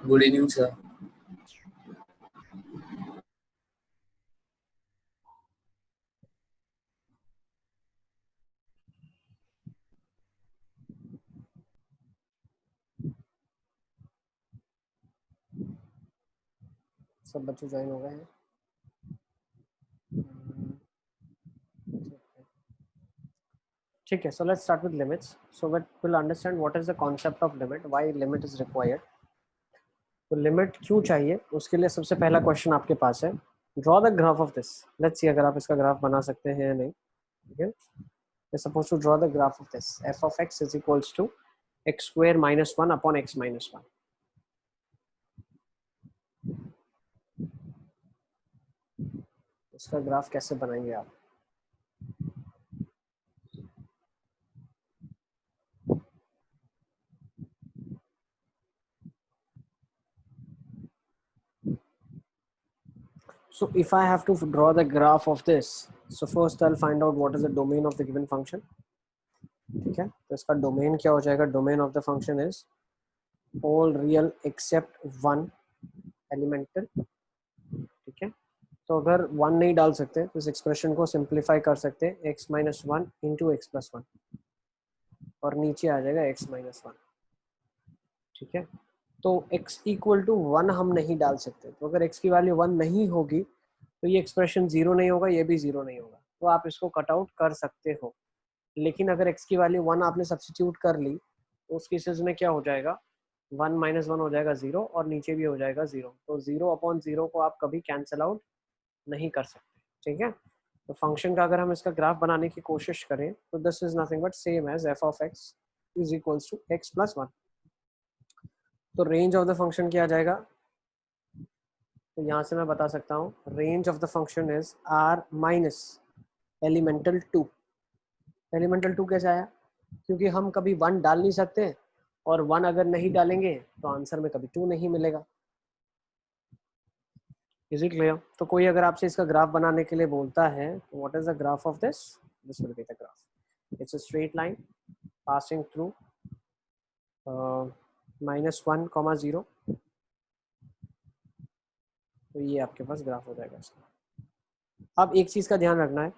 Good evening sir. सब बच्चे join हो गए हैं। ठीक है, so let's start with limits. So we'll understand what is the concept of limit, why limit is required. तो लिमिट क्यों चाहिए, उसके लिए सबसे पहला क्वेश्चन आपके पास है, draw the graph of this. Let's see अगर आप इसका ग्राफ बना सकते हैं या नहीं। ठीक है, we're supposed to draw the graph of this. f of x is equals to x square minus 1 upon x minus 1. इसका ग्राफ कैसे बनाएंगे आप? So if I have to draw the graph of this, so first I'll find out what is the domain of the given function. ठीक है, तो इसका domain क्या हो जाएगा? Domain of the function is all real except one elemental. ठीक है, तो अगर वन नहीं डाल सकते तो इस एक्सप्रेशन को सिंप्लीफाई कर सकते हैं x minus one into x plus one, और नीचे आ जाएगा x माइनस वन। ठीक है, तो x इक्वल टू वन हम नहीं डाल सकते, तो अगर x की वैल्यू वन नहीं होगी तो ये एक्सप्रेशन जीरो नहीं होगा, ये भी जीरो नहीं होगा, तो आप इसको कट आउट कर सकते हो। लेकिन अगर x की वैल्यू वन आपने सब्स्टिट्यूट कर ली तो उस केसेस में क्या हो जाएगा? वन माइनस वन हो जाएगा जीरो, और नीचे भी हो जाएगा जीरो, तो जीरो अपॉन जीरो को आप कभी कैंसिल आउट नहीं कर सकते। ठीक है, तो फंक्शन का अगर हम इसका ग्राफ बनाने की कोशिश करें तो this is nothing but same as f of x is equals to x plus one. तो रेंज ऑफ द फंक्शन क्या आ जाएगा? तो यहाँ से मैं बता सकता हूँ, range of the function is r minus elemental two. Elemental two कैसे आया? क्योंकि हम कभी वन डाल नहीं सकते, और वन अगर नहीं डालेंगे तो आंसर में कभी टू नहीं मिलेगा। Is it clear? तो कोई अगर आपसे इसका ग्राफ बनाने के लिए बोलता है, what is the graph of this? This will be the graph. It's a straight line passing through minus one comma zero. तो ये आपके पास ग्राफ हो जाएगा इसका। अब एक चीज का ध्यान रखना है,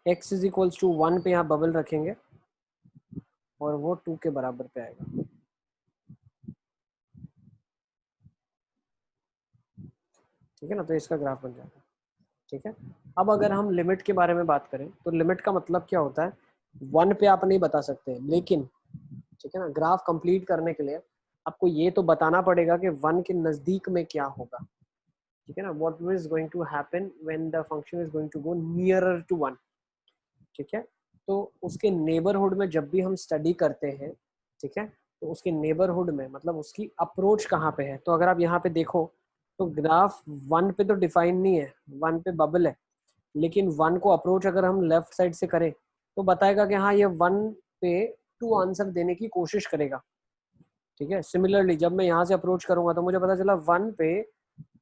x is equals to one पे यहाँ बबल रखेंगे और वो टू के बराबर पे आएगा। ठीक है ना, तो इसका ग्राफ बन जाएगा। ठीक है, अब अगर हम लिमिट के बारे में बात करें तो लिमिट का मतलब क्या होता है? वन पे आप नहीं बता सकते, लेकिन ठीक है ना, ग्राफ कंप्लीट करने के लिए आपको ये तो बताना पड़ेगा कि वन के नजदीक में क्या होगा। ठीक है ना, what is going to happen when the function is going to go nearer to one. ठीक है, तो उसके नेबरहुड में जब भी हम स्टडी करते हैं, ठीक है, तो उसके नेबरहुड में मतलब उसकी अप्रोच कहाँ पे है। तो अगर आप यहाँ पे देखो तो ग्राफ वन पे तो डिफाइन नहीं है, वन पे बबल है, लेकिन वन को अप्रोच अगर हम लेफ्ट साइड से करें तो बताएगा कि हाँ ये वन पे टू आंसर देने की कोशिश करेगा। ठीक है, सिमिलरली जब मैं यहाँ से अप्रोच करूंगा तो मुझे पता चला वन पे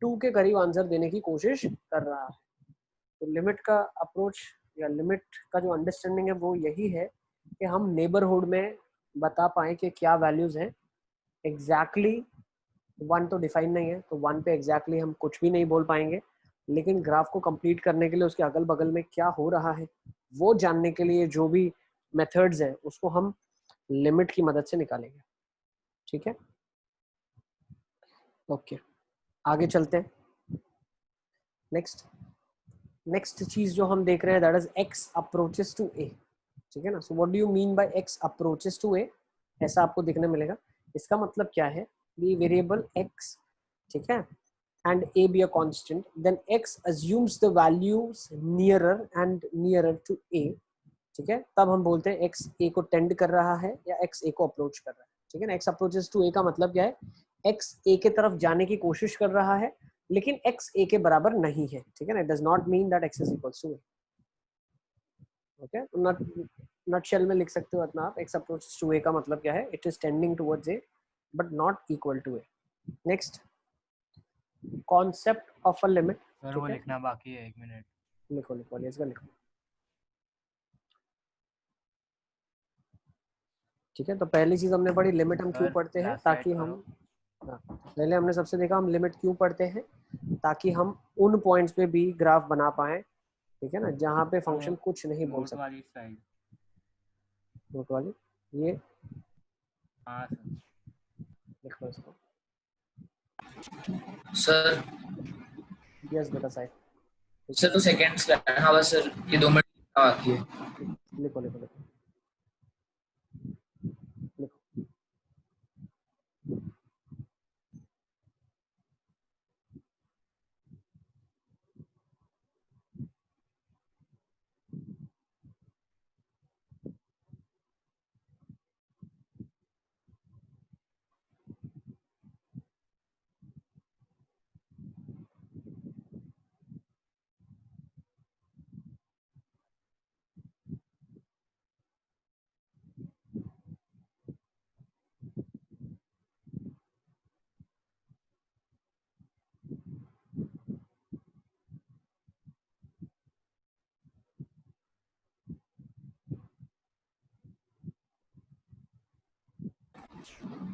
टू के करीब आंसर देने की कोशिश कर रहा है। तो लिमिट का अप्रोच या लिमिट का जो अंडरस्टैंडिंग है वो यही है कि हम नेबरहुड में बता पाए कि क्या वैल्यूज हैं। एग्जैक्टली वन तो डिफाइन नहीं है, तो वन पे एग्जैक्टली हम कुछ भी नहीं बोल पाएंगे, लेकिन ग्राफ को कंप्लीट करने के लिए उसके अगल बगल में क्या हो रहा है वो जानने के लिए जो भी मेथड्स हैं उसको हम लिमिट की मदद से निकालेंगे। ठीक है, ओके, आगे चलते हैं। नेक्स्ट चीज जो हम देख रहे हैं that is x approaches to a. ठीक है ना, so what do you mean by x approaches to a? ऐसा आपको दिखने मिलेगा। इसका मतलब क्या है? दी वेरिएबल एक्स, ठीक है, and a be a constant, then x assumes the values nearer and nearer to a। ठीक है, तब हम बोलते हैं x a को टेंड कर रहा है या x a को अप्रोच कर रहा है। ठीक है ना, x अप्रोचेस टू a का मतलब क्या है? x a के तरफ जाने की कोशिश कर रहा है, लेकिन x a के बराबर नहीं है। ठीक है ना, it does not mean that x is equals to a। Okay, nutshell में लिख सकते हो इतना आप, x अप्रोचेस टू a का मतलब क्या है? It is tending towards a but not equal to a। Next, concept of a limit. Sir वो लिखना बाकी है, 1 मिनट। लिखो लिखो, इसका लिखो। ठीक है, तो पहली चीज हमने पढ़ी लिमिट हम क्यों पढ़ते हैं, ताकि हम हाँ, पहले हमने सबसे देखा हम लिमिट क्यों पढ़ते हैं, ताकि हम उन पॉइंट्स पे भी ग्राफ बना पाए, ठीक है ना, जहाँ पे फंक्शन कुछ नहीं बोल नोट सकता। वाली स्लाइड। नोट वाली ये हाँ सर। लिख लो इसको। सर यस बेटा साइड सर 2 सेकेंड स्लाइड, हाँ बस सर ये 2 मिनट बाकी है। लिखो लिखो लिखो लिखो।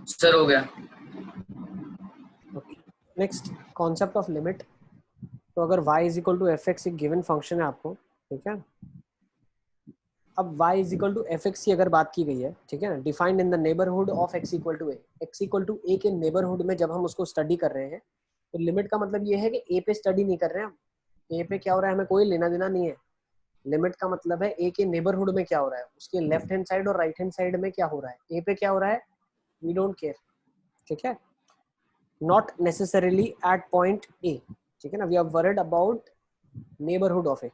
सर हो गया। Okay, next concept of limit. तो अगर y is equal to f x एक गिवन फंक्शन है आपको, ठीक है, अब y is equal to f x की अगर बात की गई है, ठीक है ना, defined in the neighbourhood of x equal to a, x equal to a के नेबरहुड में जब हम उसको स्टडी कर रहे हैं, तो लिमिट का मतलब ये है कि a पे स्टडी नहीं कर रहे हैं हम, a पे क्या हो रहा है हमें कोई लेना देना नहीं है। लिमिट का मतलब है ए के नेबरहुड में क्या हो रहा है, उसके लेफ्ट हैंड साइड और राइट हैंड साइड में क्या हो रहा है, ए पे क्या हो रहा है, वी डोंट केयर, ठीक है, not necessarily at point A, ठीक है ना, we are worried about neighbourhood of A,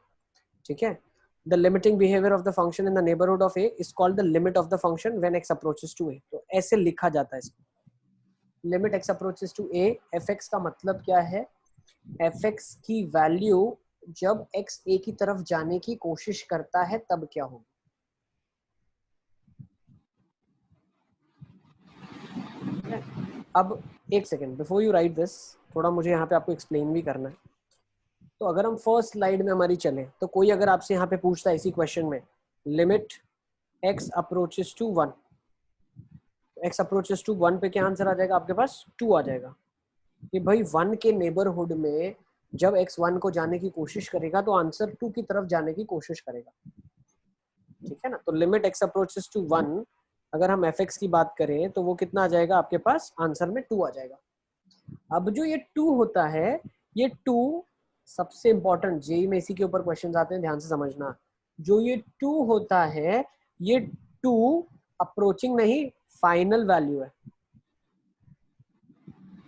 ठीक है। The limiting behaviour of the function in the neighbourhood of A is called the limit of the function when x approaches to A. तो ऐसे लिखा जाता है इसको, limit x approaches to A, f x का मतलब क्या है, एफ एक्स की वैल्यू जब एक्स ए की तरफ जाने की कोशिश करता है तब क्या होगी। अब एक second before you right this, थोड़ा मुझे यहाँ पे आपको एक्सप्लेन भी करना है। तो अगर हम फर्स्ट स्लाइड में हमारी चले, तो कोई अगर आपसे यहाँ पे पूछता है इसी क्वेश्चन में, limit x approaches to 1, x approaches to 1 पे क्या आंसर आ जाएगा आपके पास, 2 आ जाएगा कि भाई 1 के नेबरहुड में जब x 1 को जाने की कोशिश करेगा तो आंसर 2 की तरफ जाने की कोशिश करेगा, ठीक है ना। तो लिमिट x अप्रोचेस टू 1, अगर हम fx की बात करें तो वो कितना आ जाएगा आपके पास, आंसर में 2 आ जाएगा। अब जो ये 2 होता है, ये 2 सबसे इंपॉर्टेंट, जेई में इसी के ऊपर क्वेश्चन आते हैं, ध्यान से समझना, जो ये 2 होता है, ये 2 अप्रोचिंग नहीं, फाइनल वैल्यू है।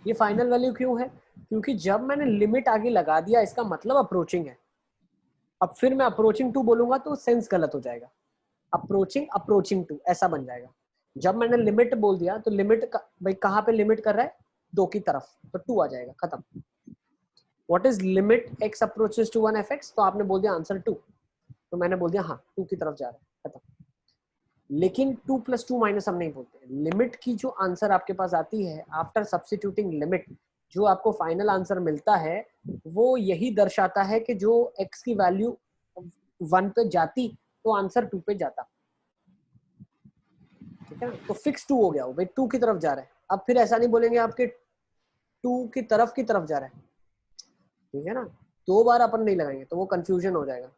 ये फाइनल वैल्यू क्यों है, क्योंकि जब मैंने लिमिट आगे लगा दिया इसका मतलब अप्रोचिंग है। अब फिर मैं अप्रोचिंग 2 बोलूंगा तो सेंस गलत हो जाएगा, अप्रोचिंग 2 ऐसा बन जाएगा। जब मैंने लिमिट बोल दिया तो लिमिट भाई कहाँ पे लिमिट कर रहा है, 2 की तरफ, तो 2 आ जाएगा, खत्म। What is limit x approaches to 1 fx, तो आपने बोल दिया आंसर 2, तो मैंने बोल दिया हाँ 2 की तरफ जा रहा है, खत्म। लेकिन 2 + 2 माइनस हम नहीं बोलते, लिमिट की जो आंसर आपके पास आती है आफ्टर सब्स्टिट्यूटिंग लिमिट, जो आपको फाइनल आंसर मिलता है, वो यही दर्शाता है कि जो x की वैल्यू 1 पे जाती तो आंसर 2 पे जाता, ठीक है ना। तो फिक्स 2 हो गया, वो भाई 2 की तरफ जा रहा है। अब फिर ऐसा नहीं बोलेंगे आपके 2 की तरफ जा रहा है, ठीक है ना, 2 बार अपन नहीं लगाएंगे तो वो कंफ्यूजन हो जाएगा,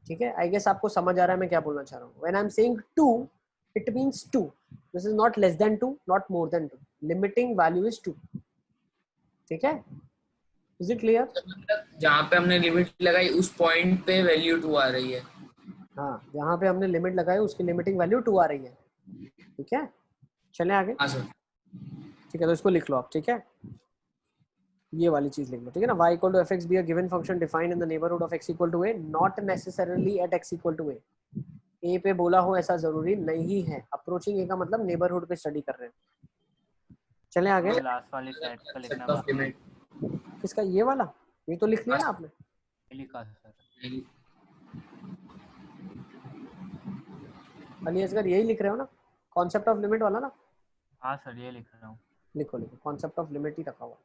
ठीक है। आई गेस आपको समझ आ रहा है मैं क्या बोलना चाह रहा हूँ। When I am saying 2, it means 2, this is not less than 2, not more than 2, limiting value is 2, ठीक है। Is it clear? मतलब जहाँ पे हमने लिमिट लगाई उस पॉइंट पे वैल्यू 2 आ रही है। हाँ, जहाँ पे हमने लिमिट लगाई उसकी लिमिटिंग वैल्यू 2 आ रही है, ठीक है। चले आगे, हाँ सर। ठीक है, तो इसको लिख लो आप, ठीक है, ये वाली चीज लिख लो, ठीक है ना। y equal to f x be a given function defined in the neighbourhood of x equal to A, not necessarily at x equal to A. A पे बोला हो ऐसा जरूरी नहीं है, अप्रोचिंग ए का मतलब नेबरहुड पे स्टडी कर रहे हैं। चले आगे, वो लास्ट वाली स्लाइड का लिखना Concept of बाकी है। limit। किसका, ये वाला, ये तो लिख लिया ना आपने, ये लिखा सर। अली असगर यही लिख रहे हो ना, कॉन्सेप्ट ऑफ लिमिट वाला ना, हाँ सर ये लिख रहा हूँ। लिखो लिखो, कॉन्सेप्ट ऑफ लिमिट ही रखा हुआ।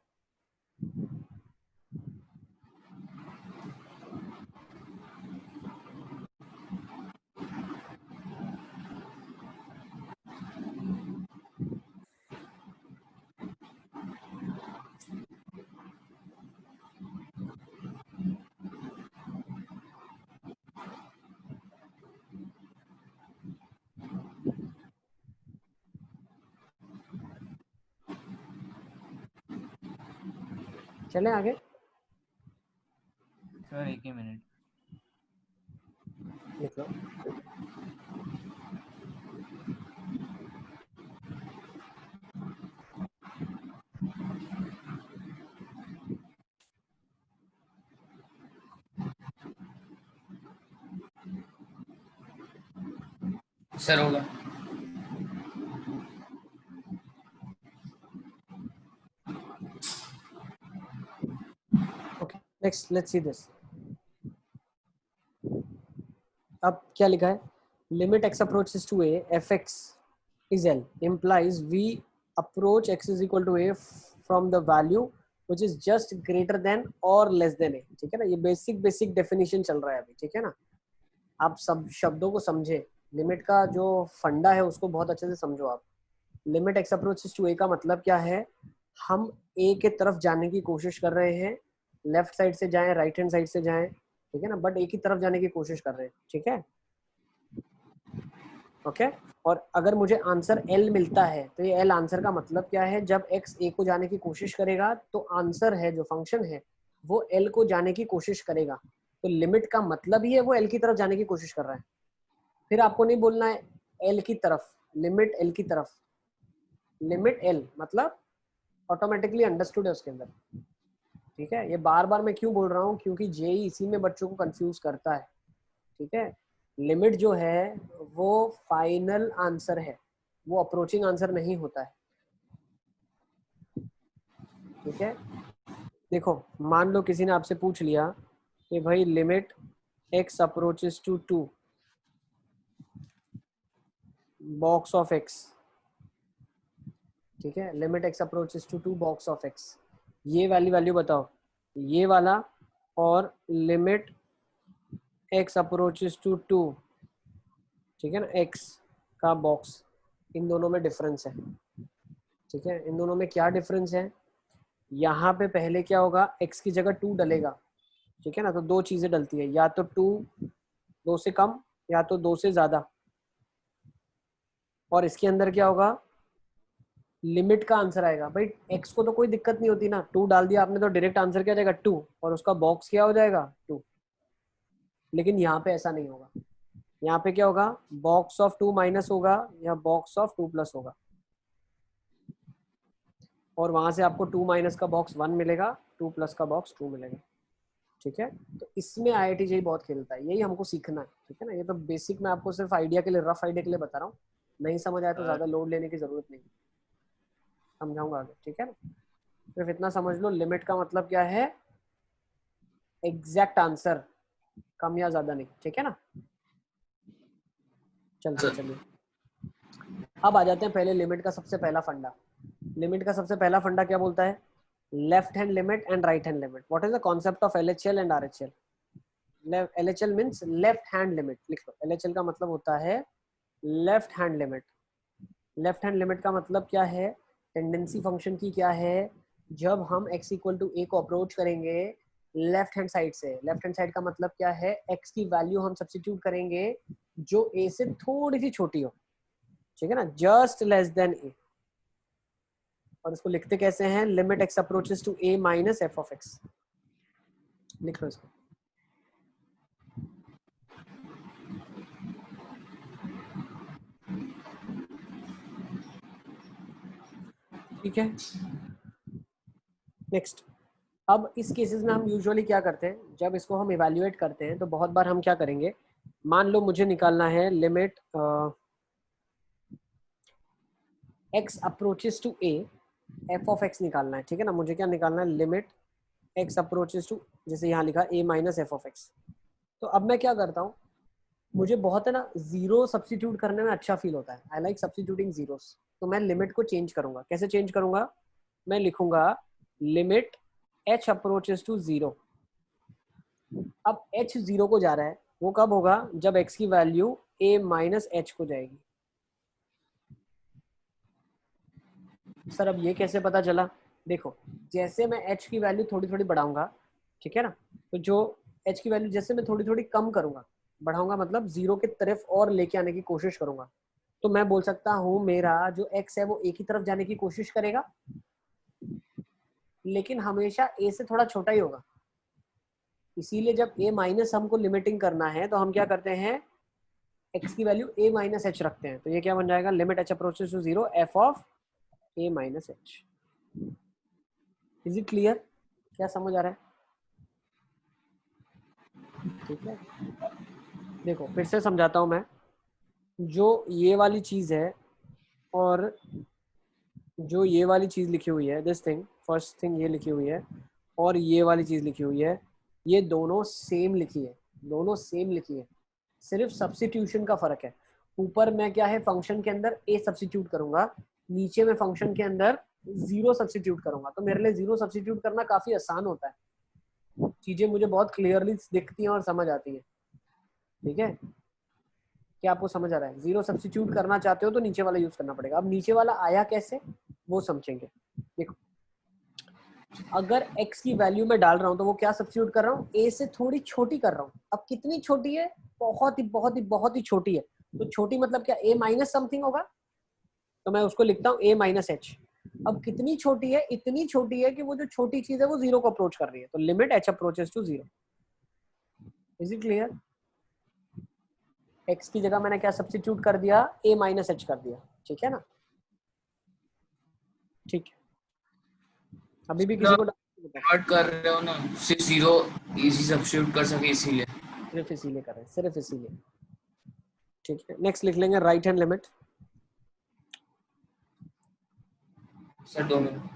चले आगे। सर एक ही मिनट। लिख लो। सर होगा। Okay next let's see this. अब क्या लिखा है, limit x approaches to a f(x) is l implies v approach x is equal to a from the value which is just greater than or less than a। ठीक है ना, ये basic definition चल रहा है अभी, ठीक है ना। आप सब शब्दों को समझे, लिमिट का जो फंडा है उसको बहुत अच्छे से समझो आप। Limit x approaches to a का मतलब क्या है, हम a के तरफ जाने की कोशिश कर रहे हैं, लेफ्ट साइड से जाएं राइट हैंड साइड से जाएं, ठीक है ना, बट a की तरफ जाने की कोशिश कर रहे हैं, ठीक है ओके। और अगर मुझे आंसर l मिलता है तो ये l आंसर का मतलब क्या है, जब x a को जाने की कोशिश करेगा तो आंसर है जो फंक्शन है वो l को जाने की कोशिश करेगा। तो लिमिट का मतलब ही है वो l की तरफ जाने की कोशिश कर रहा है। फिर आपको नहीं बोलना है l की तरफ, लिमिट l की तरफ, लिमिट l मतलब ऑटोमेटिकली अंडरस्टूड है उसके अंदर, ठीक है। ये बार बार मैं क्यों बोल रहा हूँ, क्योंकि जेई इसी में बच्चों को कंफ्यूज करता है, ठीक है। लिमिट जो है वो फाइनल आंसर है, वो अप्रोचिंग आंसर नहीं होता है, ठीक है। देखो मान लो किसी ने आपसे पूछ लिया कि भाई limit x approaches to 2 box of x, ठीक है, limit x approaches to 2 box of x, ये वाली वैल्यू बताओ, ये वाला, और लिमिट x अप्रोचेस टू 2, ठीक है ना, x का बॉक्स, इन दोनों में डिफरेंस है, ठीक है। इन दोनों में क्या डिफरेंस है, यहाँ पे पहले क्या होगा, x की जगह 2 डलेगा, ठीक है ना। तो दो चीजें डलती है, या तो 2 से कम या तो 2 से ज्यादा। और इसके अंदर क्या होगा, लिमिट का आंसर आएगा। भाई x को तो कोई दिक्कत नहीं होती ना, 2 डाल दिया आपने तो डायरेक्ट आंसर क्या जाएगा 2, और उसका बॉक्स क्या हो जाएगा 2। लेकिन यहाँ पे ऐसा नहीं होगा, यहाँ पे क्या होगा, बॉक्स ऑफ 2 माइनस होगा या बॉक्स ऑफ 2 प्लस होगा, और वहां से आपको 2 माइनस का बॉक्स 1 मिलेगा, 2 प्लस का बॉक्स 2 मिलेगा, ठीक है। तो इसमें IIT जेईई बहुत खेलता है, यही हमको सीखना है, ठीक है ना। ये तो बेसिक मैं आपको सिर्फ आइडिया के लिए, रफ आइडिया के लिए बता रहा हूँ, नहीं समझ आया तो ज्यादा लोड लेने की जरूरत नहीं, समझाऊंगा आगे, ठीक है ना। सिर्फ इतना समझ लो, लिमिट का मतलब क्या है, एग्जैक्ट आंसर, कम या ज्यादा नहीं, ठीक है ना। चलते चलिए अब आ जाते हैं पहले लिमिट का सबसे पहला फंडा। लिमिट का सबसे पहला फंडा क्या बोलता है, left hand limit and right hand limit. What is the concept of LHL and RHL। LHL means left hand limit, लिख लो। LHL का मतलब होता है left hand limit. Left hand limit का मतलब क्या है, टेंडेंसी फंक्शन की क्या है, जब हम x इक्वल टू a को अप्रोच करेंगे लेफ्ट हैंड साइड से, लेफ्ट हैंड साइड का मतलब क्या है, x की वैल्यू हम सब्स्टिट्यूट करेंगे जो a से थोड़ी सी छोटी हो, ठीक है ना, जस्ट लेस देन a। और इसको लिखते कैसे हैं, limit x approaches to a minus f of x, लिख लो इसको। ठीक है नेक्स्ट। अब इस केसेस में हम यूजुअली क्या करते हैं, जब इसको हम इवैल्यूएट करते हैं तो बहुत बार हम क्या करेंगे, मान लो मुझे निकालना है limit x approaches to a f of x निकालना है, ठीक है ना। मुझे क्या निकालना है, लिमिट x अप्रोचेस टू, जैसे यहाँ लिखा a minus f of x। तो अब मैं क्या करता हूँ, मुझे बहुत है ना जीरो सब्स्टिट्यूट करने में अच्छा फील होता है, आई लाइक सब्स्टिट्यूटिंग जीरोस। तो मैं लिमिट को चेंज करूंगा, कैसे चेंज करूंगा, मैं लिखूंगा लिमिट h अप्रोचेस टू 0। अब h 0 को जा रहा है, वो कब होगा, जब x की वैल्यू a माइनस h को जाएगी। सर अब ये कैसे पता चला, देखो जैसे मैं h की वैल्यू थोड़ी थोड़ी बढ़ाऊंगा, ठीक है ना, तो जो h की वैल्यू जैसे मैं थोड़ी थोड़ी कम करूंगा, बढ़ाऊंगा मतलब 0 की तरफ और लेके आने की कोशिश करूंगा, तो मैं बोल सकता हूँ मेरा जो x है वो a की तरफ जाने की कोशिश करेगा, लेकिन हमेशा a से थोड़ा छोटा ही होगा। इसीलिए जब a माइनस हमको लिमिटिंग करना है तो हम क्या करते हैं, x की वैल्यू a माइनस एच रखते हैं। तो ये क्या बन जाएगा, limit h approaches to 0 f of a minus h. Is it clear? क्या समझ आ रहा है? ठीक है, देखो फिर से समझाता हूं मैं। जो ये वाली चीज है और जो ये वाली चीज लिखी हुई है, दिस थिंग, फर्स्ट थिंग ये लिखी हुई है और ये वाली चीज लिखी हुई है, ये दोनों सेम लिखी है, दोनों सेम लिखी है, सिर्फ सब्स्टिट्यूशन का फर्क है। ऊपर मैं क्या है, फंक्शन के अंदर a सब्स्टिट्यूट करूंगा, नीचे में फंक्शन के अंदर 0 सब्स्टिट्यूट करूंगा। तो मेरे लिए 0 सब्स्टिट्यूट करना काफी आसान होता है, चीजें मुझे बहुत क्लियरली दिखती हैं और समझ आती है। ठीक है, क्या आपको समझ आ रहा है? 0 सब्स्टिट्यूट करना चाहते हो तो नीचे वाला यूज करना पड़ेगा। अब नीचे वाला आया कैसे वो समझेंगे। देखो, अगर x की वैल्यू में डाल रहा हूं तो वो क्या सब्स्टिट्यूट कर रहा हूँ, a से थोड़ी छोटी कर रहा हूँ। अब कितनी छोटी है, बहुत ही बहुत ही बहुत ही छोटी है। तो छोटी मतलब क्या, a माइनस समथिंग होगा, तो मैं उसको लिखता हूँ a माइनस एच। अब कितनी छोटी है, इतनी छोटी है कि वो जो छोटी चीज है वो 0 को अप्रोच कर रही है, तो limit h approaches to 0। Is it clear? x की जगह मैंने क्या सब्स्टिट्यूट कर दिया, a माइनस एच कर दिया। ठीक है ना? ठीक है, अभी भी किसी को कन्वर्ट कर रहे हो ना, सिर्फ 0 इजी सब्स्टिट्यूट कर सके इसीलिए। सिर्फ इसीलिए कर रहे हैं, सिर्फ इसीलिए। ठीक है, नेक्स्ट लिख लेंगे right hand limit. Sir 2 minute.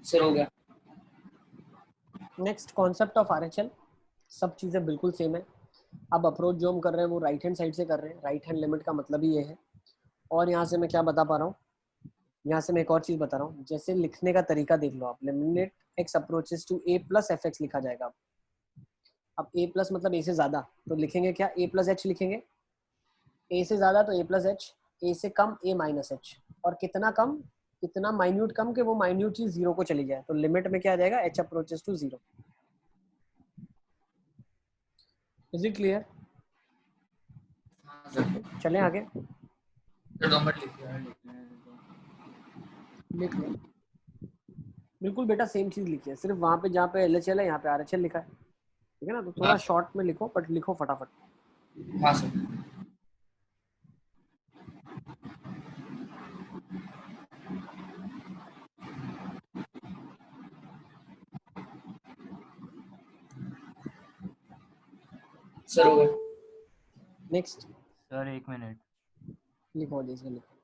Sir हो गया। नेक्स्ट कॉन्सेप्ट ऑफ आरएचएल, सब चीजें बिल्कुल सेम है। अब अप्रोच जो हम कर रहे हैं वो राइट हैंड साइड से कर रहे हैं। राइट हैंड लिमिट का मतलब ही ये है। और यहाँ से मैं क्या बता पा रहा हूँ, यहाँ से मैं एक और चीज बता रहा हूँ। जैसे लिखने का तरीका देख लो आप, limit x approaches to a plus f x लिखा जाएगा। अब ए प्लस मतलब ए से ज्यादा, तो लिखेंगे क्या, ए प्लस एच लिखेंगे। ए से ज्यादा तो ए प्लस एच, ए से कम ए माइनस एच, और कितना कम, इतना माइन्यूट कम कि वो माइन्यूट चीज 0 को चली जाए। तो लिमिट में क्या आ जाएगा, h approaches to 0। Is it clear? हाँ सर। चलें आगे, सर 2 मिनट लिखिए। सर लिखने दो। लिख लो। बिल्कुल बेटा सेम चीज लिखी है, सिर्फ वहां पे जहाँ पे एलएचएल है यहाँ पे आरएचएल लिखा है। ठीक है ना? तो थोड़ा शॉर्ट में लिखो, बट लिखो फटाफट। हाँ सर। सर हो गया। Next sir 1 minute. लिखो, जैसे लिखो।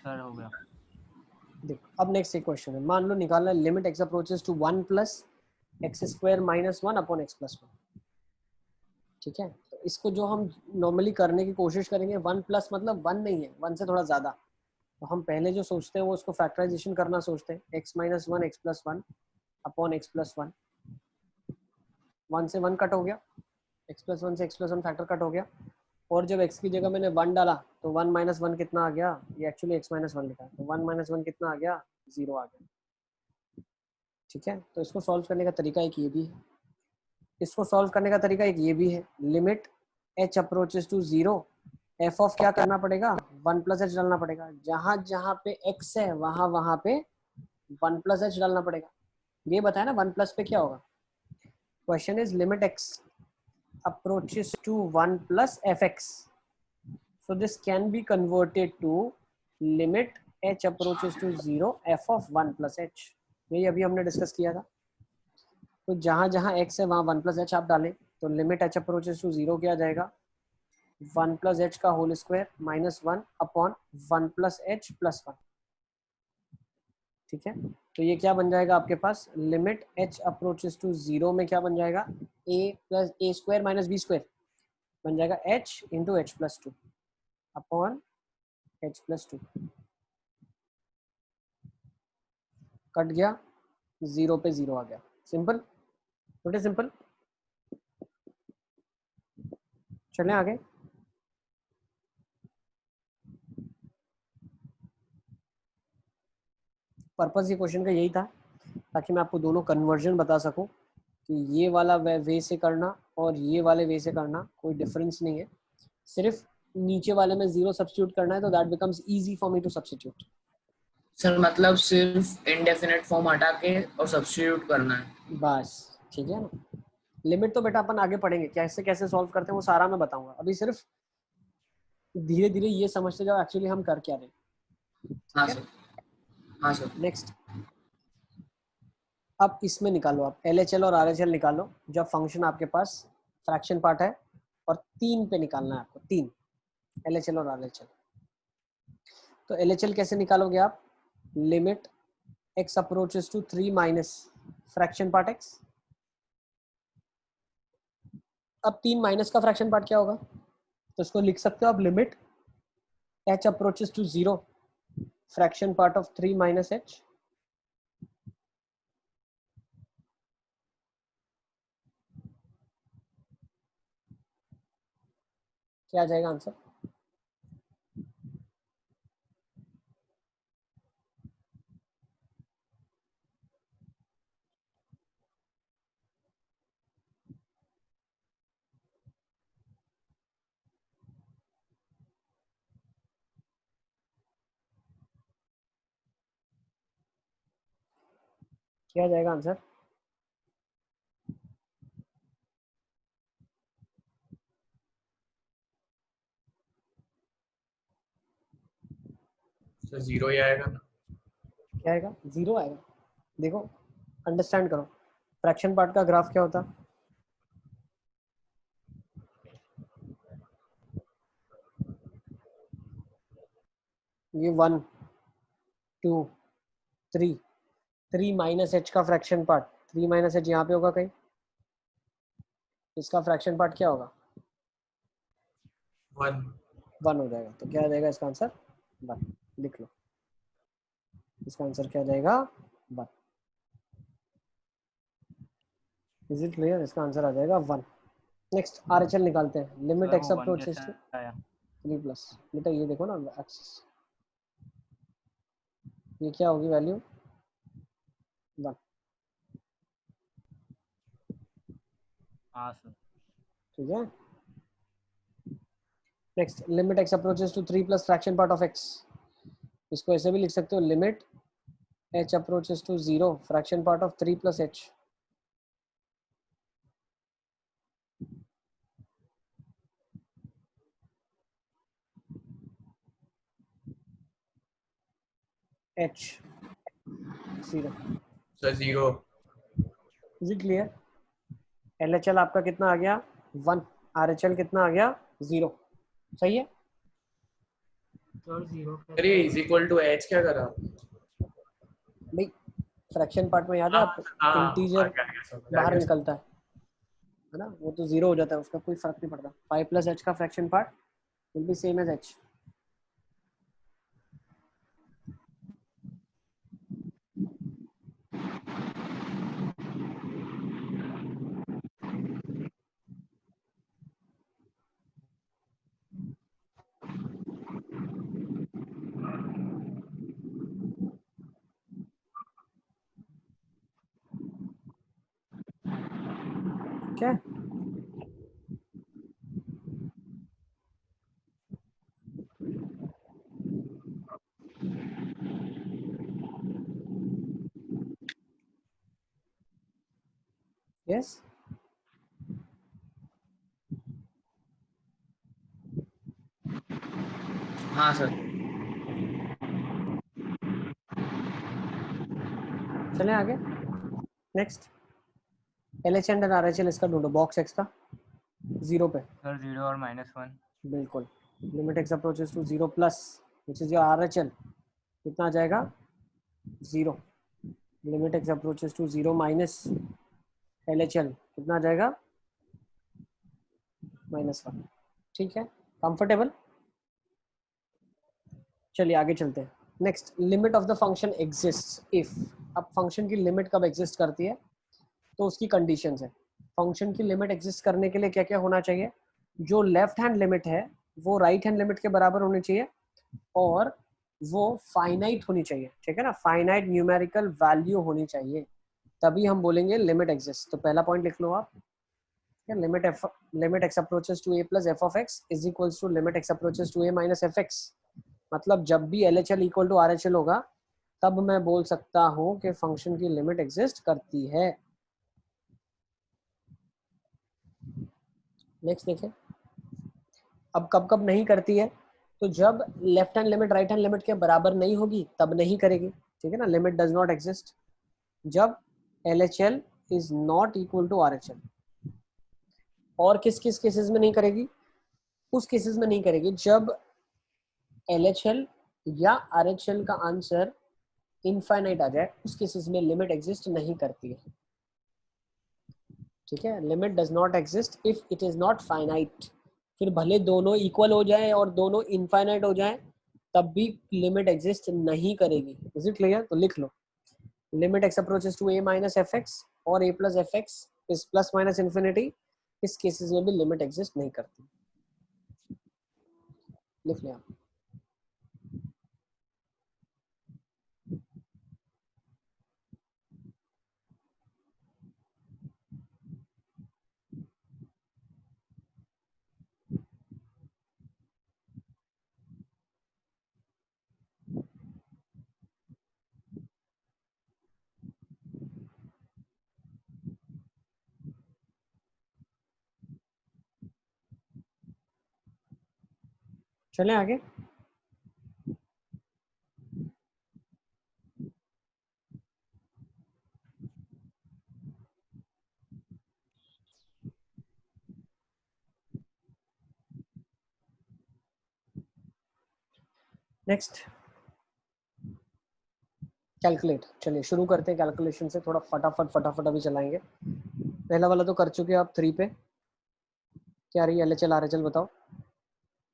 सर हो गया। देखो अब नेक्स्ट एक क्वेश्चन है, मान लो निकालना है limit x approaches to 1 plus x square minus 1 upon x plus 1। ठीक है, तो इसको जो हम नॉर्मली करने की कोशिश करेंगे, 1 प्लस मतलब 1 नहीं है, 1 से थोड़ा ज्यादा। तो हम पहले जो सोचते हैं वो उसको फैक्टराइजेशन करना सोचते हैं, x minus 1 x plus 1 upon x plus 1। 1 से 1 कट हो गया, एक्स प्लस 1 से एक्स प्लस 1 फैक्टर कट हो गया। और जब x की जगह मैंने 1 डाला तो 1 माइनस 1 कितना आ गया, ये एक्चुअली x माइनस 1 लिखा है, तो 1 माइनस 1 कितना आ गया, 0 आ गया। ठीक है, तो इसको सॉल्व करने का तरीका एक ये भी है, इसको सॉल्व करने का तरीका एक ये भी है। Limit h approaches to 0, f of क्या करना पड़ेगा, 1 प्लस एच डालना पड़ेगा। जहां जहां पे x है वहां वहां पे 1 प्लस एच डालना पड़ेगा। ये बताया ना 1 प्लस पे क्या होगा। Question is limit x approaches to 1 plus fx. So this can be converted to limit h approaches to 0 f of 1 plus h, यही अभी हमने डिस्कस किया था। तो जहां जहां x है वहां 1 प्लस h आप डालें, तो लिमिट h अप्रोचेस टू 0 क्या आ जाएगा, 1 प्लस h का whole square minus 1 upon 1 plus h plus 1। ठीक है, तो ये क्या बन जाएगा आपके पास, लिमिट h अप्रोचेस टू 0 में क्या बन जाएगा, a plus a square minus b square बन जाएगा h into h plus 2 upon h plus 2। Cut गया, 0 पे 0 आ गया। सिंपल, छोटे सिंपल। चलें आगे। पर्पस ये क्वेश्चन का यही था ताकि मैं आपको दोनों कन्वर्जन बता सकूं कि ये वाला वे से करना और ये वाले वे से करना कोई डिफरेंस नहीं है, सिर्फ नीचे वाले में 0 सब्स्टिट्यूट करना है, तो that becomes easy for me to substitute. Sir मतलब सिर्फ इनडेफिनेट फॉर्म हटा के और सब्स्टिट्यूट करना है। बस ठीक है ना। लिमिट तो बेटा अपन आगे पढ़ेंगे, कैसे कैसे सॉल्व करते हैं वो सारा मैं बताऊंगा, अभी सिर्फ धीरे धीरे ये समझते जाओ एक्चुअली हम कर क्या रहे हैं। हाँ ठीक है, सर, हाँ सर। नेक्स्ट। अब इसमें निकालो आप LHL और RHL निकालो, जब फंक्शन आपके पास फ्रैक्शन पार्ट है, और 3 पे निकालना है आपको, 3 LHL और RHL। तो LHL कैसे निकालोगे आप, limit x approaches to 3 minus fraction part x। अब 3 माइनस का फ्रैक्शन पार्ट क्या होगा, तो इसको लिख सकते हो आप, limit h approaches to 0 fraction part of 3 minus h। क्या आ जाएगा आंसर, क्या आ जाएगा आंसर, सर 0 ही आएगा। क्या आएगा, 0 आएगा। देखो, अंडरस्टैंड करो, फ्रैक्शन पार्ट का ग्राफ क्या होता, ये 1 2 3, 3 माइनस h का फ्रैक्शन पार्ट, 3 माइनस h यहाँ पे होगा कहीं, इसका फ्रैक्शन पार्ट क्या होगा, 1। 1 हो जाएगा। तो क्या आ जाएगा इसका आंसर, 1। लिख लो, इसका आंसर क्या आ जाएगा, 1। इज इट क्लियर, इसका आंसर आ जाएगा 1। नेक्स्ट RHL निकालते हैं, लिमिट सर x वो 1 अप्रोचेस कैसे टू आया? 3 प्लस, बेटा ये देखो ना एक्सिस, ये क्या होगी वैल्यू, 1। हाँ सर। ठीक है, next limit x approaches to 3 plus fraction part of x, इसको ऐसे भी लिख सकते हो, limit h approaches to 0 fraction part of 3 plus h। h 0। Sir 0। Is it clear, LHL आपका कितना आ गया 1, RHL कितना आ गया 0, सही है। सर 0 अरे कैसे इज इक्वल टू एच क्या करा। भाई फ्रैक्शन पार्ट में याद है हाँ आपको, हाँ, आ इंटीजर गया, आ गया, समझ आ बाहर गया। निकलता है ना, वो तो 0 हो जाता है, उसका कोई फर्क नहीं पड़ता। 5 प्लस h का fraction part will be same as h। क्या, यस, हाँ सर। चले आगे। नेक्स्ट LH एंड RHL इसका ढूंढो, बॉक्स एक्स का 0 पे। सर 0 और -1। बिल्कुल। Limit x approaches to 0 plus which is your RHL, कितना आ जाएगा 0। Limit x approaches to 0 minus LHL कितना आ जाएगा -1। ठीक है, कंफर्टेबल। चलिए आगे चलते हैं। Next, limit of the function exist if. अब फंक्शन की लिमिट कब एग्जिस्ट करती है तो उसकी कंडीशंस है। फंक्शन की लिमिट एग्जिस्ट करने के लिए क्या क्या होना चाहिए? जो लेफ्ट हैंड लिमिट है वो राइट हैंड लिमिट के बराबर होनी चाहिए और वो फाइनाइट होनी चाहिए। ठीक है ना, फाइनाइट न्यूमेरिकल वैल्यू होनी चाहिए, तभी हम बोलेंगे लिमिट एग्जिस्ट। तो पहला पॉइंट लिख लो आप, limit x approaches to a plus f of x is equals to limit x approaches to a minus f x. मतलब जब भी LHL इक्वल टू RHL होगा तब मैं बोल सकता हूँ कि फंक्शन की लिमिट एग्जिस्ट करती है। नेक्स्ट देखिए, अब कब कब नहीं करती है, तो जब left hand limit right hand limit के बराबर नहीं होगी तब नहीं करेगी। ठीक है ना, लिमिट डज नॉट एग्जिस्ट जब LHL is not equal to RHL। और किस किस केसेस में नहीं करेगी? उस केसेस में नहीं करेगी जब LHL या RHL का आंसर इनफाइनाइट आ जाए, उस केसेस में लिमिट एग्जिस्ट नहीं करती है। ठीक है, limit does not exist if it is not finite. फिर भले दोनों इक्वल हो जाए और दोनों इनफाइनाइट हो जाए तब भी लिमिट एग्जिस्ट नहीं करेगी। Is it clear? तो लिख लो, limit x approaches to a minus f x और a plus f x is plus minus infinity, इस केसेस में भी लिमिट एग्जिस्ट नहीं करती। लिख लिया। चलें आगे। Next, calculate. चलिए शुरू करते हैं कैलकुलेशन से, थोड़ा फटाफट अभी चलाएंगे। पहला वाला तो कर चुके हैं आप 3 पे। क्या रही LHL RHL बताओ।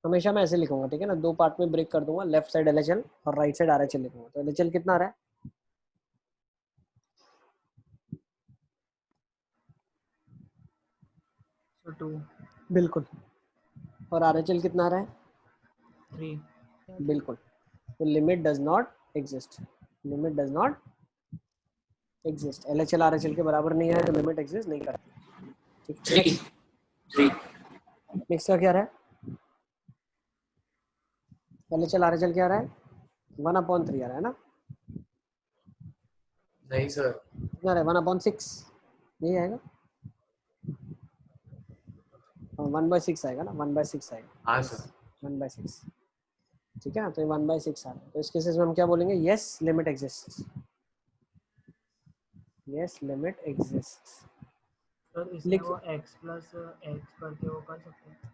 हमेशा मैं ऐसे लिखूंगा, ठीक है ना, 2 पार्ट में ब्रेक कर दूंगा, लेफ्ट साइड LHL और राइट साइड RHL लिखूंगा। तो LHL कितना आ रहा है? सर 2, बिल्कुल। और RHL कितना आ रहा है? 3। बिल्कुल। तो limit does not exist, limit does not exist. LHL RHL के बराबर नहीं है तो लिमिट एग्जिस्ट नहीं करती। ठीक, 3 नेक्स्ट का क्या रहा है? LHL RHL क्या आ रहा है? 1/3 आ रहा है ना? नहीं सर, कितना रहा है? 1/6 नहीं आएगा? 1/6 आएगा ना, 1/6 आएगा। हाँ सर। 1/6, ठीक है ना, तो 1/6 आ रहा है। तो इस केसेस में हम क्या बोलेंगे? Yes limit exist, yes limit exist. Sir इसमें लिख, वो x प्लस x करके वो कर सकते हैं,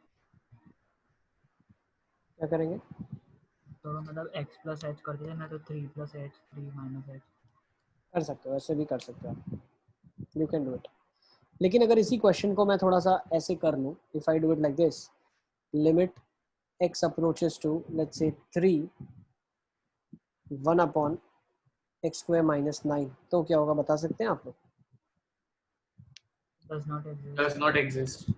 क्या करेंगे? तो मतलब x प्लस h कर दिया ना, तो 3 प्लस h 3 माइनस h। कर सकते हो, ऐसे भी कर सकते हो आप, यू कैन डू इट। लेकिन अगर इसी क्वेश्चन को मैं थोड़ा सा ऐसे कर लूँ, if I do it like this, limit x approaches to let's say 3 1/x² minus 9, तो क्या होगा बता सकते हैं आप लोग? Does not exist.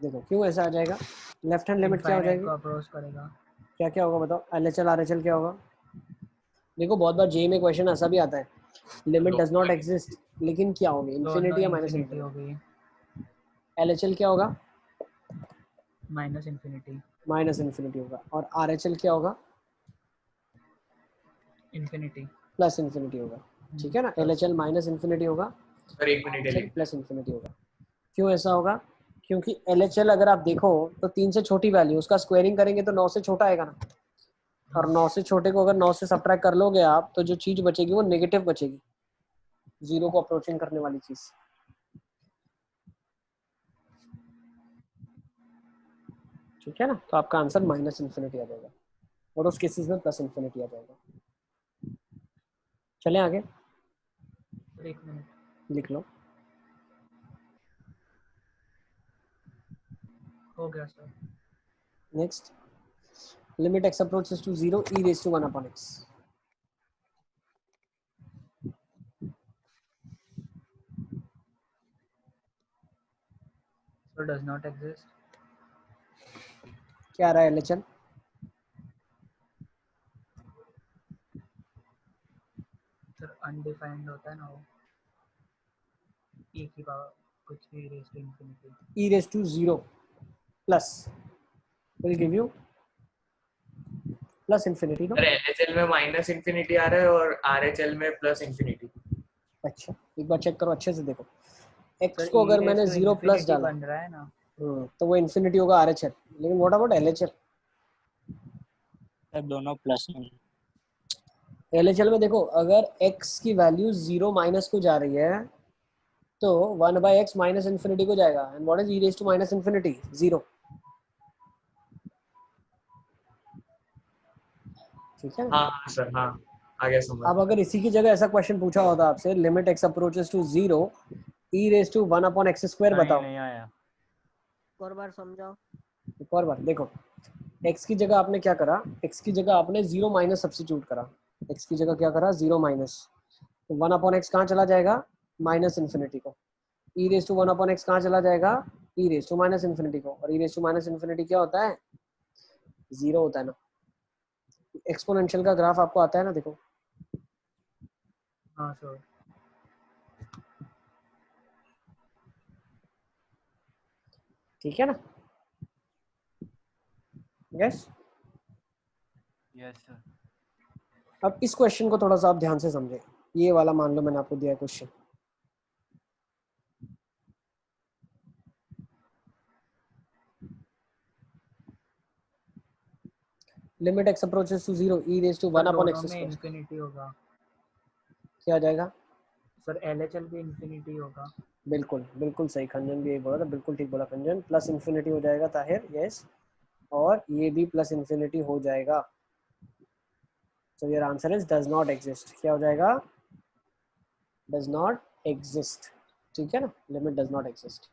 देखो क्यों ऐसा आ जाएगा? लेफ्ट हैंड लिमिट क्या हो इनफाइनाइट जाएगी? को अप्रोच करेगा। क्या क्या होगा बताओ? LHL RHL क्या होगा? देखो बहुत बार जे में क्वेश्चन ऐसा भी आता है, लिमिट डज नॉट एग्जिस्ट, लेकिन क्या होगी? दोनों इन्फिनिटी या माइनस इन्फिनिटी इन्फिनिटी? होगी, LHL क्या होगा? Minus infinity. माइनस इन्फिनिटी होगा। और RHL क्या होगा? इन्फिनिटी। प्लस इन्फिनिटी होगा। ठीक है ना, LHL माइनस इन्फिनिटी होगा, sir 1 minute RHL plus infinity होगा। क्यों ऐसा होगा? क्योंकि LHL अगर आप देखो तो 3 से छोटी वैल्यू, उसका स्क्वायरिंग करेंगे तो 9 से छोटा आएगा ना, और 9 से छोटे को अगर 9 से सब्ट्रैक्ट कर लोगे आप तो जो चीज बचेगी वो नेगेटिव बचेगी। जीरो को अप्रोचिंग करने वाली चीज। ठीक है ना, तो आपका आंसर माइनस इन्फिनिटी आ जाएगा और उस केसेस में प्लस इन्फिनिटी आ जाएगा। चलें आगे, सर एक मिनट, लिख लो। हो गया sir. Next, limit x approaches to 0 e raised to 1 upon x। Sir does not exist. क्या आ रहा है LHN? सर अनडिफाइंड होता है ना वो, e की पावर कुछ भी raise to infinity. e raised to 0 plus will give you plus infinity, no? Sir LHL में माइनस इन्फिनिटी आ रहा है और आरएचएल में प्लस इन्फिनिटी। अच्छा, एक बार चेक करो अच्छे से, देखो x सर को e अगर रेज मैंने टू 0 प्लस इंफिनिटी डाला बन रहा है ना। तो वो इन्फिनिटी होगा RHL, लेकिन व्हाट अबाउट LHL? सर दोनों प्लस में। LHL में देखो, अगर x की वैल्यू 0 माइनस को जा रही है तो 1/x माइनस इन्फिनिटी को जाएगा, and what is e raise to minus infinity? 0। ठीक है। हाँ हाँ सर, हाँ आ गया समझ। अब अगर इसी की जगह ऐसा क्वेश्चन पूछा होता आपसे, limit x approaches to 0 e raise to 1 upon x square, बताओ। नहीं आया। और बार समझाओ। एक और बार देखो, x की जगह आपने क्या करा, x की जगह आपने 0 माइनस सब्स्टिट्यूट करा, x की जगह क्या करा, 0 माइनस, तो 1 अपॉन x कहाँ चला जाएगा, माइनस इन्फिनिटी को। e raise to 1 upon x कहाँ चला जाएगा, e raise to minus infinity को, और e raise to minus infinity क्या होता है, 0 होता है ना। एक्सपोनेंशियल का ग्राफ आपको आता है ना, देखो। हाँ सर। ठीक है ना, यस। Yes sir. अब इस क्वेश्चन को थोड़ा सा आप ध्यान से समझें। ये वाला मान लो मैंने आपको दिया है question, limit x approaches to 0 e raise to 1 upon दोनों x में स्क्वायर, इंफिनिटी होगा। क्या आ जाएगा? सर LHL भी इंफिनिटी होगा। बिल्कुल बिल्कुल सही, खंजन भी यही बोला था, बिल्कुल ठीक बोला खंजन। प्लस इन्फिनिटी हो जाएगा ताहिर, यस, और ये भी प्लस इन्फिनिटी हो जाएगा। So your answer is does not exist. क्या हो जाएगा? Does not exist. ठीक है ना, लिमिट डज नॉट एग्जिस्ट।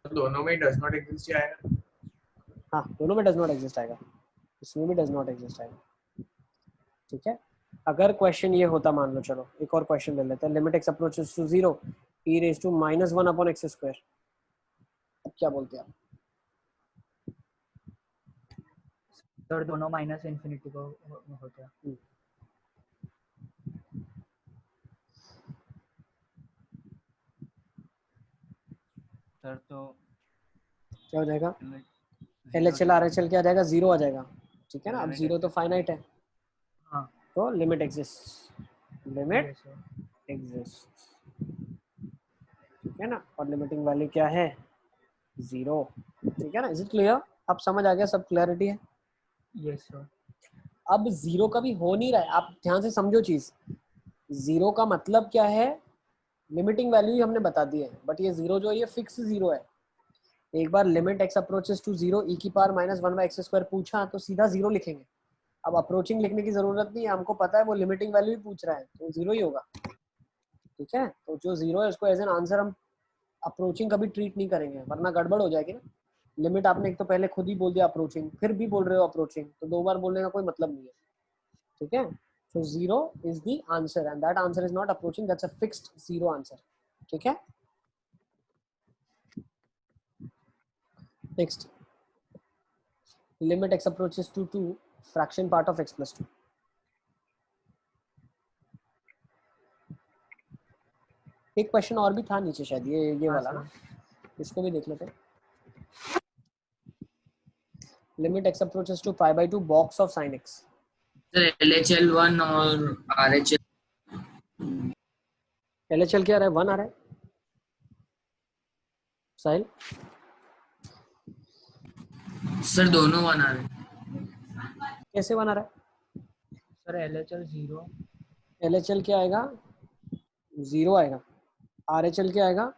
दोनों में डज नॉट एग्जिस्ट ही आएगा। हाँ, दोनों में डज नॉट एग्जिस्ट आएगा, इसमें भी डज नॉट एग्जिस्ट आएगा। ठीक है, अगर क्वेश्चन ये होता, मान लो, चलो एक और क्वेश्चन ले लेते हैं, limit x approaches to 0 e raise to -1 upon x square, अब क्या बोलते हैं आप? सर दोनों माइनस इन्फिनिटी को होते हैं। सर तो क्या हो जाएगा? zero LHL RHL क्या आ जाएगा? 0 आ जाएगा। ठीक है ना, अब limit 0 तो exists फाइनाइट है, हाँ तो limit exist, limit yes sir. Exist. ठीक है ना, और लिमिटिंग वैल्यू क्या है? 0। ठीक है ना, इज इट क्लियर? अब समझ आ गया, सब क्लैरिटी है। Yes sir. अब 0 कभी हो नहीं रहा है, आप ध्यान से समझो चीज। 0 का मतलब क्या है? लिमिटिंग वैल्यू ही हमने बता दी है, बट ये 0 जो है ये फिक्स 0 है। एक बार limit x approaches to 0 e की पावर -1/x स्क्वायर पूछा तो सीधा 0 लिखेंगे। अब अप्रोचिंग लिखने की जरूरत नहीं है, हमको पता है वो लिमिटिंग वैल्यू ही पूछ रहा है, तो 0 ही होगा। ठीक है, तो जो 0 है उसको एज एन आंसर हम अप्रोचिंग कभी ट्रीट नहीं करेंगे, वरना गड़बड़ हो जाएगी ना। लिमिट आपने एक तो पहले खुद ही बोल दिया अप्रोचिंग, फिर भी बोल रहे हो अप्रोचिंग, तो 2 बार बोलने का कोई मतलब नहीं है। ठीक है, so 0 is the answer and that answer is not approaching, that's a fixed 0 answer. ठीक है, next, limit x approaches to 2 fraction part of x plus 2। एक क्वेश्चन और भी था नीचे शायद, ये हाँ वाला सर। ना, इसको भी देख लेते हैं। Limit x approaches to π/2 box of sin x। Sir LHL 1 और RHL LHL क्या आ रहा है? 1 आ रहा है साहिल। सर दोनों 1 आ रहे हैं। कैसे 1 आ रहा सर LHL 0। है? LHL क्या आएगा? 0 आएगा। RHL क्या आएगा?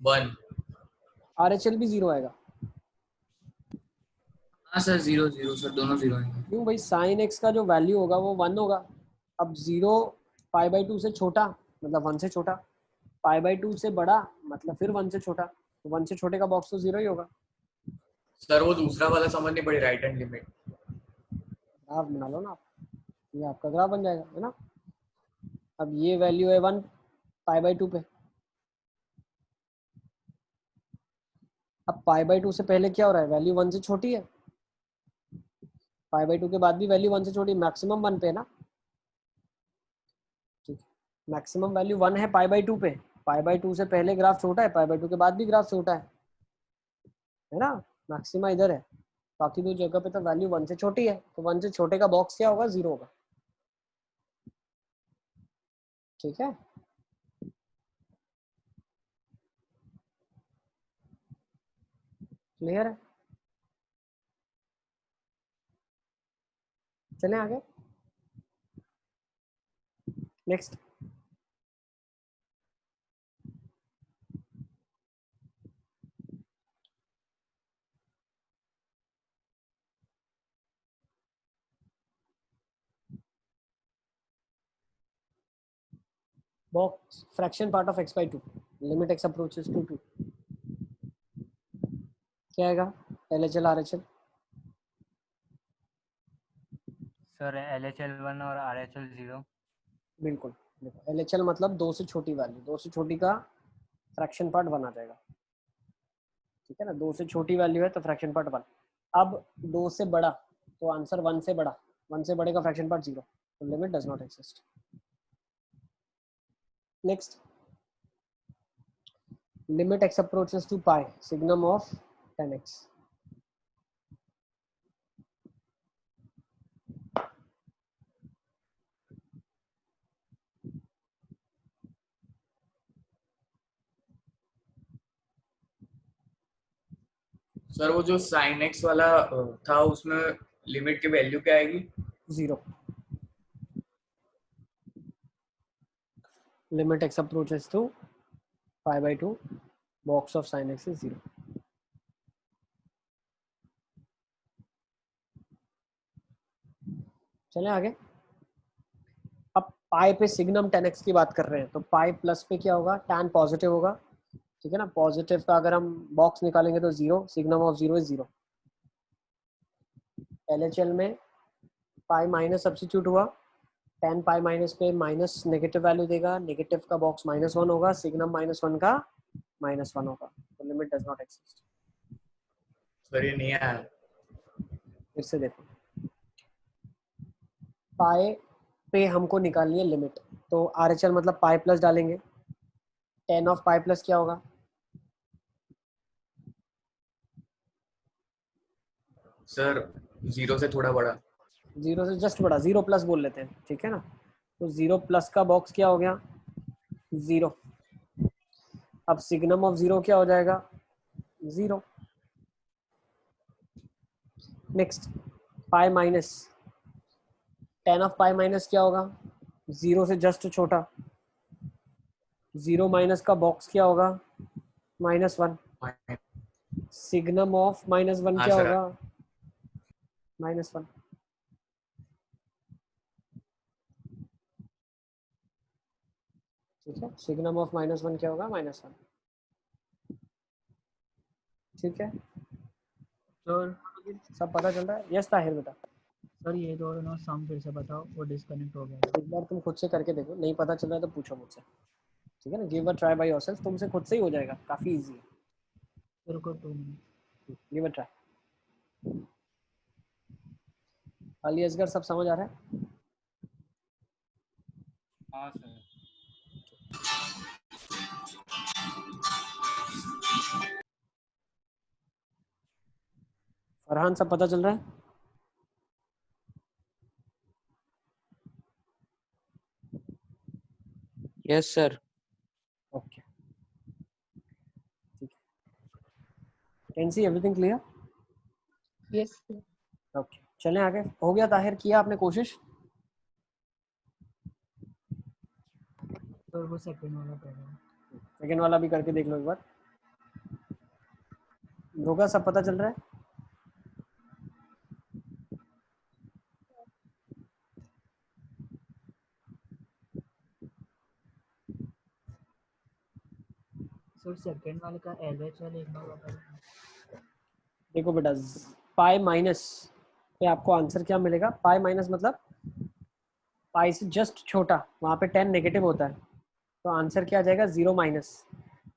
1। RHL भी 0 आएगा। हाँ सर 0 0 सर, दोनों 0 हैं। क्यों भाई? साइन एक्स का जो वैल्यू होगा वो 1 होगा। अब 0 π/2 से छोटा मतलब 1 से छोटा, π/2 से बड़ा मतलब फिर 1 से छोटा, तो 1 से छोटे का बॉक्स तो 0 ही होगा। सर वो दूसरा वाला समझ नहीं पड़ी, राइट हैंड लिमिट। ग्राफ बना लो ना आप, ये आपका ग्राफ बन जाएगा, है ना। अब ये वैल्यू है 1 π/2 पे। अब π/2 से पहले क्या हो रहा है? वैल्यू 1 से छोटी है। π/2 के बाद भी वैल्यू 1 से छोटी, मैक्सिमम 1 पे है ना। ठीक है, मैक्सिमम वैल्यू 1 है π/2 पे। π/2 से पहले ग्राफ छोटा है, π/2 के बाद भी ग्राफ छोटा है ना। मैक्सिमा इधर है, बाकी दो जगह पे तो वैल्यू 1 से छोटी है, तो 1 से छोटे का बॉक्स क्या होगा? 0 होगा। ठीक है, क्लियर है? चलें आगे, next. Box fraction part of x/2 limit x approaches to 2 क्या आएगा? LHL RHL। सर LHL 1 और RHL 0। बिल्कुल, देखो LHL मतलब 2 से छोटी वैल्यू, 2 से छोटी का फ्रैक्शन पार्ट 1 आ जाएगा। ठीक है ना, 2 से छोटी वैल्यू है तो फ्रैक्शन पार्ट 1। अब 2 से बड़ा तो आंसर 1 से बड़ा, 1 से बड़े का फ्रैक्शन पार्ट 0, तो limit does not exist. Next, limit x approaches to pi signum of 10x। Sir वो जो साइन एक्स वाला था उसमें लिमिट की वैल्यू क्या आएगी? 0। Limit x approaches to π/2 box of sin x is 0। चलें आगे। अब पाई पे सिग्नम 10x की बात कर रहे हैं, तो पाई प्लस पे क्या होगा? tan पॉजिटिव होगा। ठीक है ना, पॉजिटिव का अगर हम बॉक्स निकालेंगे तो 0, सिग्नम ऑफ 0 इज 0। LHL में पाई माइनस सब्स्टिट्यूट हुआ, tan पाई माइनस पे माइनस नेगेटिव वैल्यू देगा, नेगेटिव का बॉक्स -1 होगा, सिग्नम -1 का -1 होगा, तो limit does not exist. Sir ये नहीं आया। फिर से देखो, पाई पे हमको निकालनी है लिमिट, तो RHL मतलब पाई प्लस डालेंगे, tan ऑफ पाई प्लस क्या होगा? सर 0 से थोड़ा बड़ा। 0 से जस्ट बड़ा, 0 प्लस बोल लेते हैं। ठीक है ना, तो 0 प्लस का बॉक्स क्या हो गया? 0। अब सिग्नम ऑफ 0 क्या हो जाएगा? 0। Next, pi minus, tan of pi minus क्या होगा? 0 से जस्ट छोटा, 0 माइनस का बॉक्स क्या होगा? -1। सिग्नम ऑफ -1 हाँ क्या सर। होगा? -1। ठीक है, सिग्नम ऑफ -1 क्या होगा? -1। ठीक है, सर सब पता चल रहा है? यस ताहिर बेटा, सर ये दोनों सम फिर से बताओ, वो डिस्कनेक्ट हो गया। एक बार तुम खुद से करके देखो, नहीं पता चल रहा है तो पूछो मुझसे। ठीक है ना, give a try by yourself, तुमसे खुद से ही हो जाएगा, काफी इजी है। सर को 2 minute. Give a try. Ali Asgar सब समझ आ रहा है? हाँ सर। फरहान सब पता चल रहा है? Yes sir. ओके, ठीक है। Can see everything clear? Yes okay, चलें आगे। हो गया ताहिर? किया आपने कोशिश? सर वो सेकंड वाला पहले। सेकेंड वाला भी करके देख लो एक बार। होगा, सब पता चल रहा है? सर सेकंड वाले का LHL एक बार बताइए। देखो बेटा, पाई माइनस पे आपको आंसर क्या मिलेगा? पाई माइनस मतलब पाई से जस्ट छोटा, वहाँ पे 10 नेगेटिव होता है, तो आंसर क्या आ जाएगा? 0 माइनस।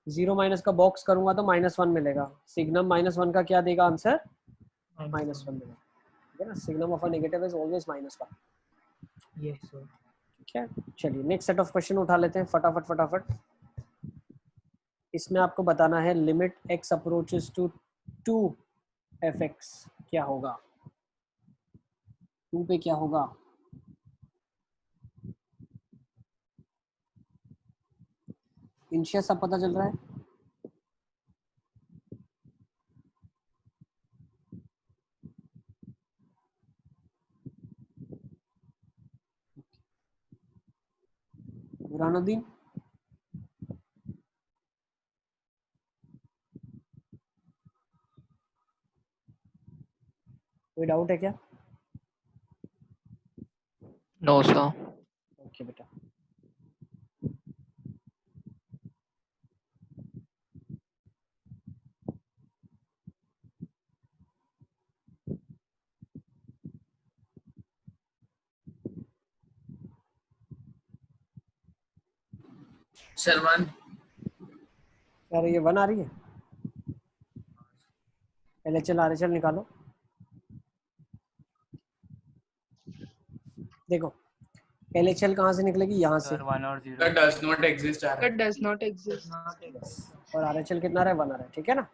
0 माइनस का बॉक्स करूंगा तो -1 मिलेगा। सिग्नम -1 का क्या देगा आंसर? -1 मिलेगा। ठीक है ना, signum of a negative is always -1। Yes sir. ठीक है, चलिए नेक्स्ट सेट ऑफ क्वेश्चन उठा लेते हैं फटाफट फटाफट। इसमें आपको बताना है limit x approaches to 2f(x) क्या होगा? 2 पे क्या होगा? इनिशियल सब पता चल रहा है? बुरहानुद्दीन, कोई डाउट है क्या? No sir. ओके बेटा। सर 1। क्या रही है? 1 आ रही है? LHL RHL निकालो। देखो LHL कहाँ से निकलेगी? यहाँ से। सर 1 और 0। सर डज नॉट एग्जिस्ट आ रहा That है। does not exist. और RHL कितना आ रहा है? 1 आ रहा है। ठीक है ना,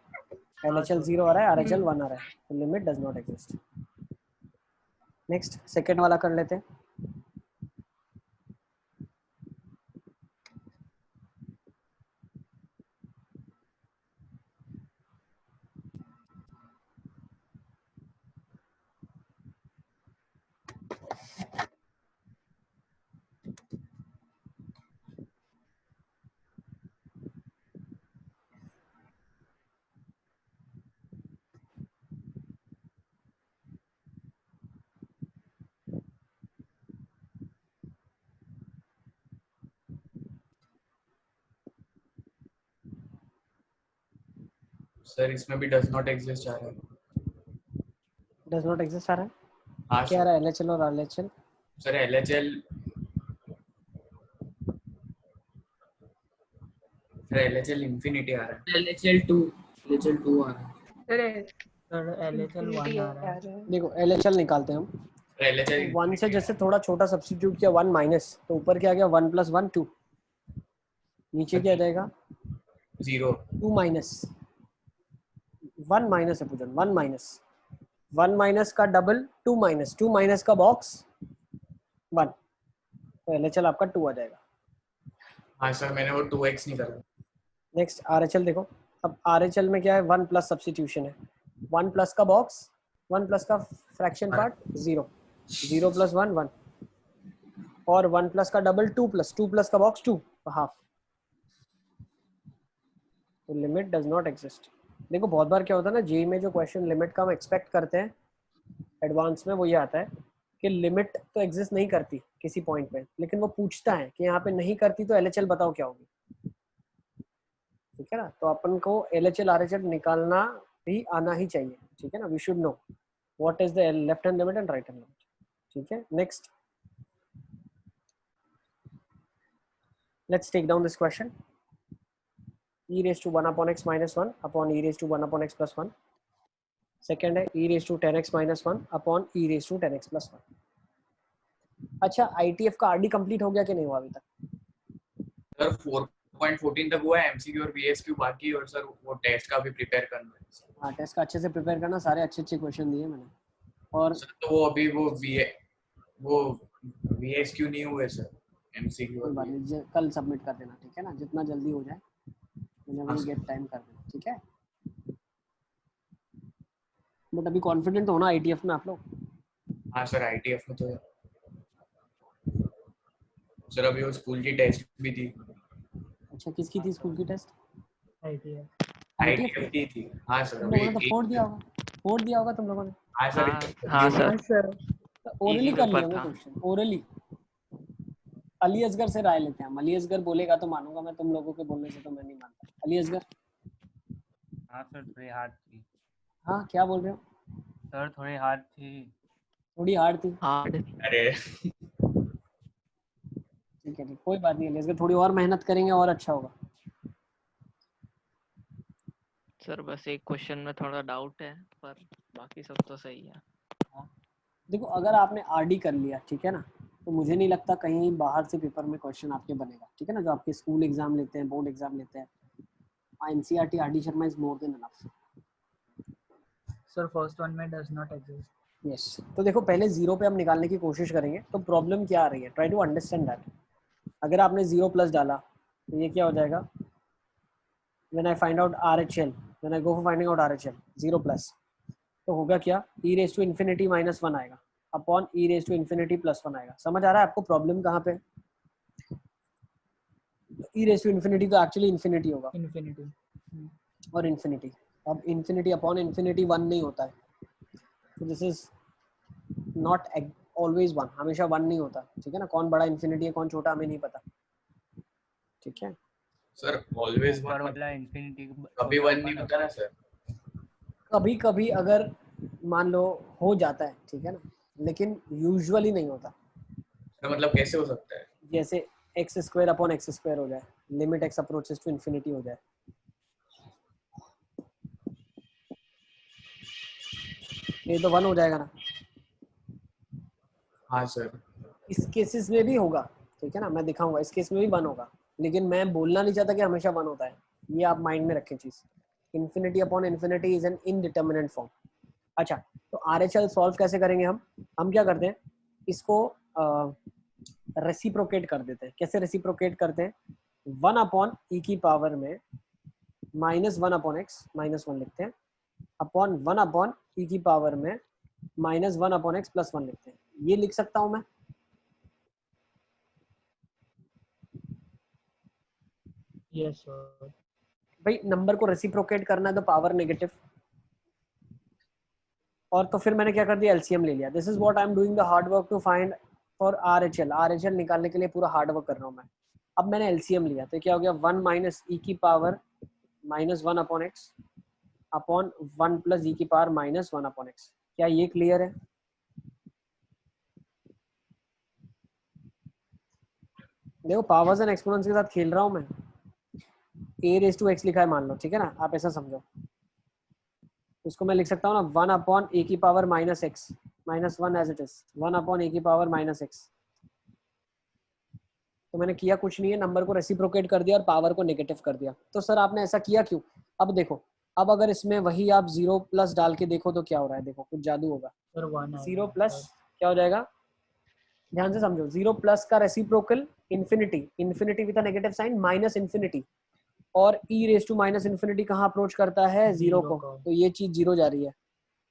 LHL sir. 0 आ रहा है, RHL 1 आ रहा है, तो limit does not exist. Next second वाला कर लेते हैं। सर इसमें भी डज नॉट एग्जिस्ट आ रहा है। डज नॉट एग्जिस्ट आ रहा है? हाँ क्या आ सर। रहा है? LHL और RHL? Sir LHL, sir LHL infinity आ रहा है। LHL 2 आ रहा है। Sir, सर LHL 1 infinity आ रहा है। देखो LHL निकालते हैं हम। सर LHL 1 से जैसे थोड़ा छोटा सब्स्टिट्यूट किया, 1 माइनस, तो ऊपर क्या आ गया? 1 + 1 2, नीचे क्या आ जाएगा? 0। 2 माइनस 1 माइनस है पूजन, 1 माइनस 1 माइनस का डबल 2 माइनस 2 माइनस का बॉक्स 1, तो LHL आपका 2 आ जाएगा। हाँ सर मैंने वो 2x निकाला। नेक्स्ट RHL देखो, अब RHL में क्या है? 1 प्लस सब्स्टिट्यूशन है, 1 प्लस का बॉक्स, 1 प्लस का फ्रैक्शन पार्ट 0, 0 + 1 1, और 1 प्लस का डबल 2 प्लस का बॉक्स 2, हाफ, तो लिमिट डज नॉट एग्जिस्ट। देखो बहुत बार क्या होता है ना, जेई में जो क्वेश्चन लिमिट का हम एक्सपेक्ट करते हैं एडवांस में, वो ये आता है कि लिमिट तो एग्जिस्ट नहीं करती किसी पॉइंट पे, लेकिन वो पूछता है कि यहाँ पे नहीं करती तो LHL बताओ क्या होगी। ठीक है ना, तो अपन को LHL RHL निकालना भी आना ही चाहिए। ठीक है ना, we should know what is the left hand limit and right hand limit. ठीक है, next let's take down this question. e⁻1/x - 1 upon e⁻1/x + 1। Second है e⁻10x - 1 upon e⁻10x + 1। अच्छा, ITF का RD कंप्लीट हो गया कि नहीं हुआ अभी तक? सर 4.14 तक हुआ है, MCQ और VSQ बाकी, और सर वो टेस्ट का भी प्रिपेयर करना है। हाँ, टेस्ट का अच्छे से प्रिपेयर करना, सारे अच्छे अच्छे क्वेश्चन दिए मैंने। और सर तो वो अभी वो VSQ नहीं हुए सर, MCQ कोई और बात नहीं, कल सबमिट कर देना। ठीक है ना, जितना जल्दी हो जाए, हाँ whenever you sir. get time कर देना। ठीक है, बट अभी कॉन्फिडेंट हो ना ITF में आप लोग? हाँ सर ITF में तो सर अभी वो स्कूल की टेस्ट भी थी, अच्छा किसकी थी स्कूल की टेस्ट? आईटीआई आईटीएफ की थी। हाँ सर तुम अभी लोगों ने तो फोड़ दिया होगा, फोड़ दिया होगा तुम लोगों ने। हाँ सर हाँ सर, हाँ सर। ओरली इजी कर पेपर लिया था। Question, orally. अली असगर से राय लेते हैं हम। अली असगर बोलेगा तो मानूंगा मैं, तुम लोगों के बोलने से तो मैं नहीं मानता। अली असगर, हाँ सर थोड़ी हार्ड थी। हाँ क्या बोल रहे हो? सर थोड़ी हार्ड थी। थोड़ी हार्ड थी, हार्ड। अरे ठीक है ठीक, कोई बात नहीं। अली असगर थोड़ी और मेहनत करेंगे और अच्छा होगा। सर बस एक क्वेश्चन में थोड़ा डाउट है, पर बाकी सब तो सही है। देखो अगर आपने आरडी कर लिया, ठीक है ना, तो मुझे नहीं लगता कहीं बाहर से पेपर में क्वेश्चन आपके बनेगा, ठीक है ना। जो आपके स्कूल एग्जाम लेते हैं, बोर्ड एग्जाम लेते हैं, NCERT RD Sharma is more than enough. Sir first one में डज नॉट एग्जिस्ट। यस, तो देखो पहले जीरो पे हम निकालने की कोशिश करेंगे। तो प्रॉब्लम क्या आ रही है, ट्राई टू अंडरस्टैंड दैट। अगर आपने जीरो प्लस डाला तो ये क्या हो जाएगा? When I find out RHL, when I go for finding out RHL zero plus, तो होगा क्या? E raise to infinity minus one आएगा upon e raise to infinity plus one आएगा। समझ आ रहा है आपको प्रॉब्लम कहाँ पे? ई रेज टू इन्फिनिटी तो एक्चुअली इन्फिनिटी होगा, इन्फिनिटी। और इन्फिनिटी, अब इन्फिनिटी अपॉन इन्फिनिटी वन नहीं होता है, तो this is not always one, हमेशा वन नहीं होता, ठीक है ना। कौन बड़ा इन्फिनिटी है कौन छोटा हमें नहीं पता, ठीक है। सर ऑलवेज ऊपर वन वाला इंफिनिटी कभी वन नहीं होता ना सर। कभी कभी अगर मान लो हो जाता है, ठीक है ना, लेकिन यूजुअली नहीं होता। सर मतलब कैसे हो सकता है? जैसे x square upon x square हो जाए, limit x approaches to infinity हो जाए, ये तो वन हो जाएगा ना। हाँ सर। इस केसेस में भी होगा, ठीक है ना, मैं दिखाऊंगा इस केस में भी वन होगा, लेकिन मैं बोलना नहीं चाहता कि हमेशा वन होता है। ये आप माइंड में रखें चीज। Infinity upon infinity is N indeterminate form. अच्छा, तो आरएचएल सॉल्व कैसे करेंगे हम क्या करते हैं, इसको रेसिप्रोकेट कर देते हैं। कैसे रेसिप्रोकेट करते हैं? वन अपॉन ई की पावर में minus one upon x, minus one लिखते हैं, अपॉन वन अपॉन ई की पावर में minus one upon x plus one लिखते हैं। ये लिख सकता हूं मैं? Yes sir. भाई नंबर को रेसिप्रोकेट करना है तो पावर नेगेटिव, और तो फिर मैंने क्या कर दिया, एलसीएम ले लिया। This is what I am doing the hard work to find for RHL. RHL निकालने के लिए पूरा हार्ड वर्क कर रहा हूं मैं। अब मैंने एलसीएम लिया तो क्या हो गया, वन माइनस ई की power minus one upon x upon one plus e की power minus one upon x. क्या ये क्लियर है? देखो पावर्स एंड एक्सपोनेंट्स के साथ खेल रहा हूं मैं। ए रेज टू एक्स लिखा है मान लो, ठीक है ना, आप ऐसा समझो। इसको मैं लिख सकता हूँ ना, वन अपॉन ए की power minus x minus one as it is, one upon A की पावर माइनस एक्स। तो मैंने किया कुछ नहीं है, नंबर को रेसिप्रोकेट कर दिया और पावर को नेगेटिव कर दिया। तो सर आपने ऐसा किया क्यों? अब देखो, अब अगर इसमें वही आप जीरो प्लस डाल के देखो तो क्या हो रहा है, देखो कुछ जादू होगा। सर वन जीरो प्लस क्या हो जाएगा, ध्यान से समझो। जीरो प्लस का reciprocal infinity, infinity with a negative sign minus infinity, और e raise to minus infinity कहाँ अप्रोच करता है, जीरो को। तो ये चीज जीरो जा रही है,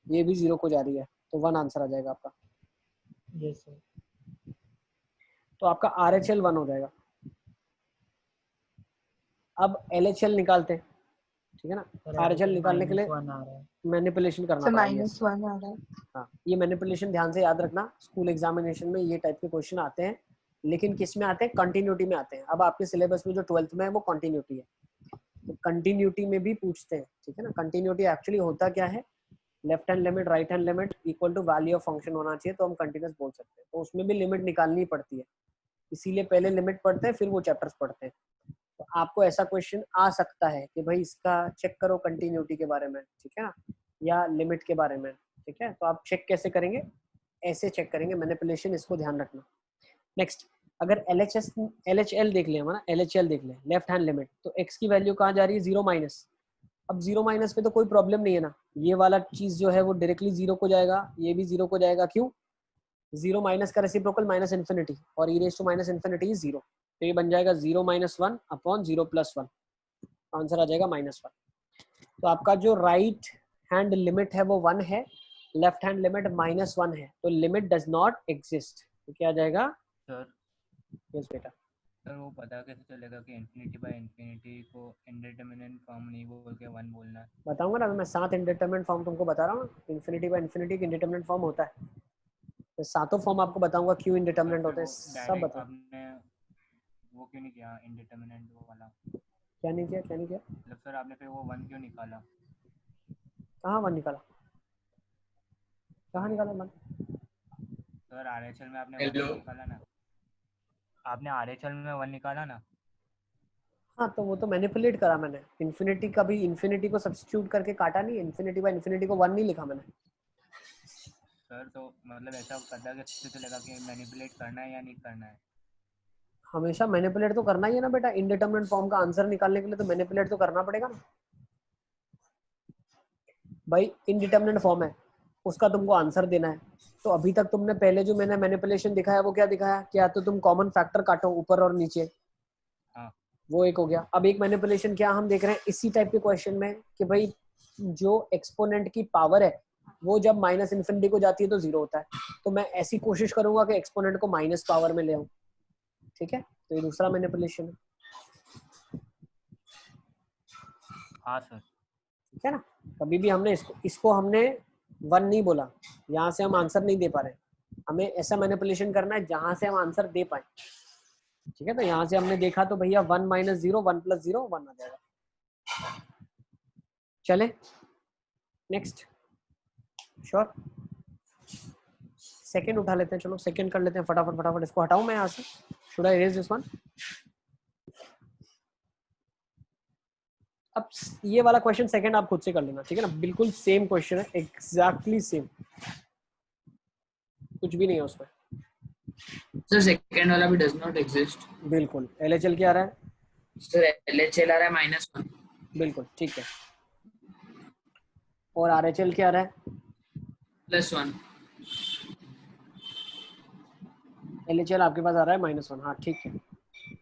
ये भी जीरो को जा रही है, तो वन आंसर आ जाएगा आपका। Yes sir. तो आपका आरएचएल वन हो जाएगा। अब एलएचएल निकालते हैं, ठीक है ना। आरएचएल निकालने के लिए वन आ रहा है। मैनिपुलेशन करना सर पड़ेगा। माइनस वन आ रहा है। हाँ, ये मैनिपुलेशन ध्यान से याद रखना, स्कूल एग्जामिनेशन में ये टाइप के क्वेश्चन आते हैं, लेकिन किस में आते हैं, कंटिन्यूटी में आते हैं। अब आपके सिलेबस में जो 12th में है वो कंटिन्यूटी है, तो कंटिन्यूटी में भी पूछते हैं, ठीक है ना। कंटिन्यूटी एक्चुअली होता क्या है, left hand limit right hand limit equal to value of function होना चाहिए, तो हम कंटिन्यूस बोल सकते हैं। तो उसमें भी लिमिट निकालनी पड़ती है, इसीलिए पहले लिमिट पढ़ते हैं फिर वो चैप्टर्स पढ़ते हैं। तो आपको ऐसा क्वेश्चन आ सकता है कि भाई इसका चेक करो कंटिन्यूटी के बारे में, ठीक है ना, या लिमिट के बारे में, ठीक है। तो आप चेक कैसे करेंगे, ऐसे चेक करेंगे, मैनिपुलेशन, इसको ध्यान रखना। नेक्स्ट, अगर LHL देख लें हम ना, LHL देख लें, लेफ्ट हैंड लिमिट, तो x की वैल्यू कहाँ जा रही है, जीरो माइनस। अब जीरो माइनस पे तो कोई प्रॉब्लम नहीं है ना, ये वाला चीज जो है वो डायरेक्टली जीरो को जाएगा, ये भी जीरो को जाएगा। क्यों? जीरो माइनस का रेसिप्रोकल माइनस इन्फिनिटी, और e raise to minus infinity is zero, तो ये बन जाएगा zero minus one upon zero plus one, answer आ जाएगा माइनस वन। तो आपका जो राइट हैंड लिमिट है वो वन है, left hand limit minus one है, तो लिमिट डज नॉट एग्जिस्ट। तो क्या आ जाएगा, सर यस बेटा। सर वो पता कैसे चलेगा कि इंफिनिटी बाय इंफिनिटी को इंडिटरमिनेट फॉर्म नहीं बोल के वन बोलना है? बताऊंगा ना, मैं 7 इंडिटरमिनेट फॉर्म तुमको बता रहा हूँ। इन्फिनिटी बाय इन्फिनिटी की इंडिटरमिनेट फॉर्म होता है, तो सातों फॉर्म आपको बताऊंगा क्यों सर इंडिटरमिनेट फिर होते हैं, वो सब डायरेक्ट बता। आपने वो क्यों नहीं किया इंडिटरमिनेट वो वाला? क्या नहीं किया, क्या नहीं किया? मतलब सर आपने फिर वो वन क्यों निकाला? कहाँ वन निकाला, कहाँ निकाला वन? सर आरएचएल में आपने वन हेलो, नहीं निकाला ना? आपने आरएचएल में वन निकाला ना? हाँ तो वो तो मैनिपुलेट करा मैंने, इन्फिनिटी का भी इन्फिनिटी को सब्स्टिट्यूट करके काटा नहीं, इन्फिनिटी बाय इन्फिनिटी को वन नहीं लिखा मैंने। सर तो मतलब ऐसा पता कैसे चलेगा कि मैनिपुलेट करना है या नहीं करना है? हमेशा मैनिपुलेट तो करना ही है ना बेटा, इनडिटरमिनेट फॉर्म का आंसर निकालने के लिए तो मैनिपुलेट तो करना पड़ेगा ना भाई। इनडिटरमिनेट फॉर्म है, उसका तुमको आंसर देना है, तो अभी तक तुमने पहले जो मैंने मैनिपुलेशन दिखाया वो क्या दिखाया, क्या तो तुम कॉमन फैक्टर काटो ऊपर और नीचे, हाँ वो एक हो गया। अब एक मैनिपुलेशन क्या हम देख रहे हैं इसी टाइप के क्वेश्चन में कि भाई जो एक्सपोनेंट की पावर है वो जब माइनस इन्फिनिटी को जाती है तो जीरो होता है, तो मैं ऐसी कोशिश करूंगा कि एक्सपोनेंट को माइनस पावर में ले आऊं। ठीक है, तो ये दूसरा मैनिपुलेशन है। हाँ सर। ठीक है ना, कभी भी हमने इसको हमने वन नहीं बोला, यहाँ से हम आंसर नहीं दे पा रहे, हमें ऐसा मैनिपुलेशन करना है जहां से हम आंसर दे पाए। ठीक है, तो यहाँ से हमने देखा तो भैया one minus zero, one plus zero one आ जाएगा। चले नेक्स्ट, श्योर। सेकंड उठा लेते हैं, चलो सेकंड कर लेते हैं फटाफट फटाफट। इसको हटाऊं मैं यहाँ से, should I erase this one? अब ये वाला क्वेश्चन सेकंड आप खुद से कर लेना, ठीक है ना, बिल्कुल सेम क्वेश्चन है, एग्जैक्टली सेम, कुछ भी नहीं है उसमें। सर सेकंड वाला भी डज नॉट एग्जिस्ट। बिल्कुल, एलएचएल क्या आ रहा है? सर एलएचएल आ रहा है -1। बिल्कुल ठीक है, और आरएचएल क्या आ रहा है? +1। एलएचएल आपके पास आ रहा है -1, हाँ ठीक है,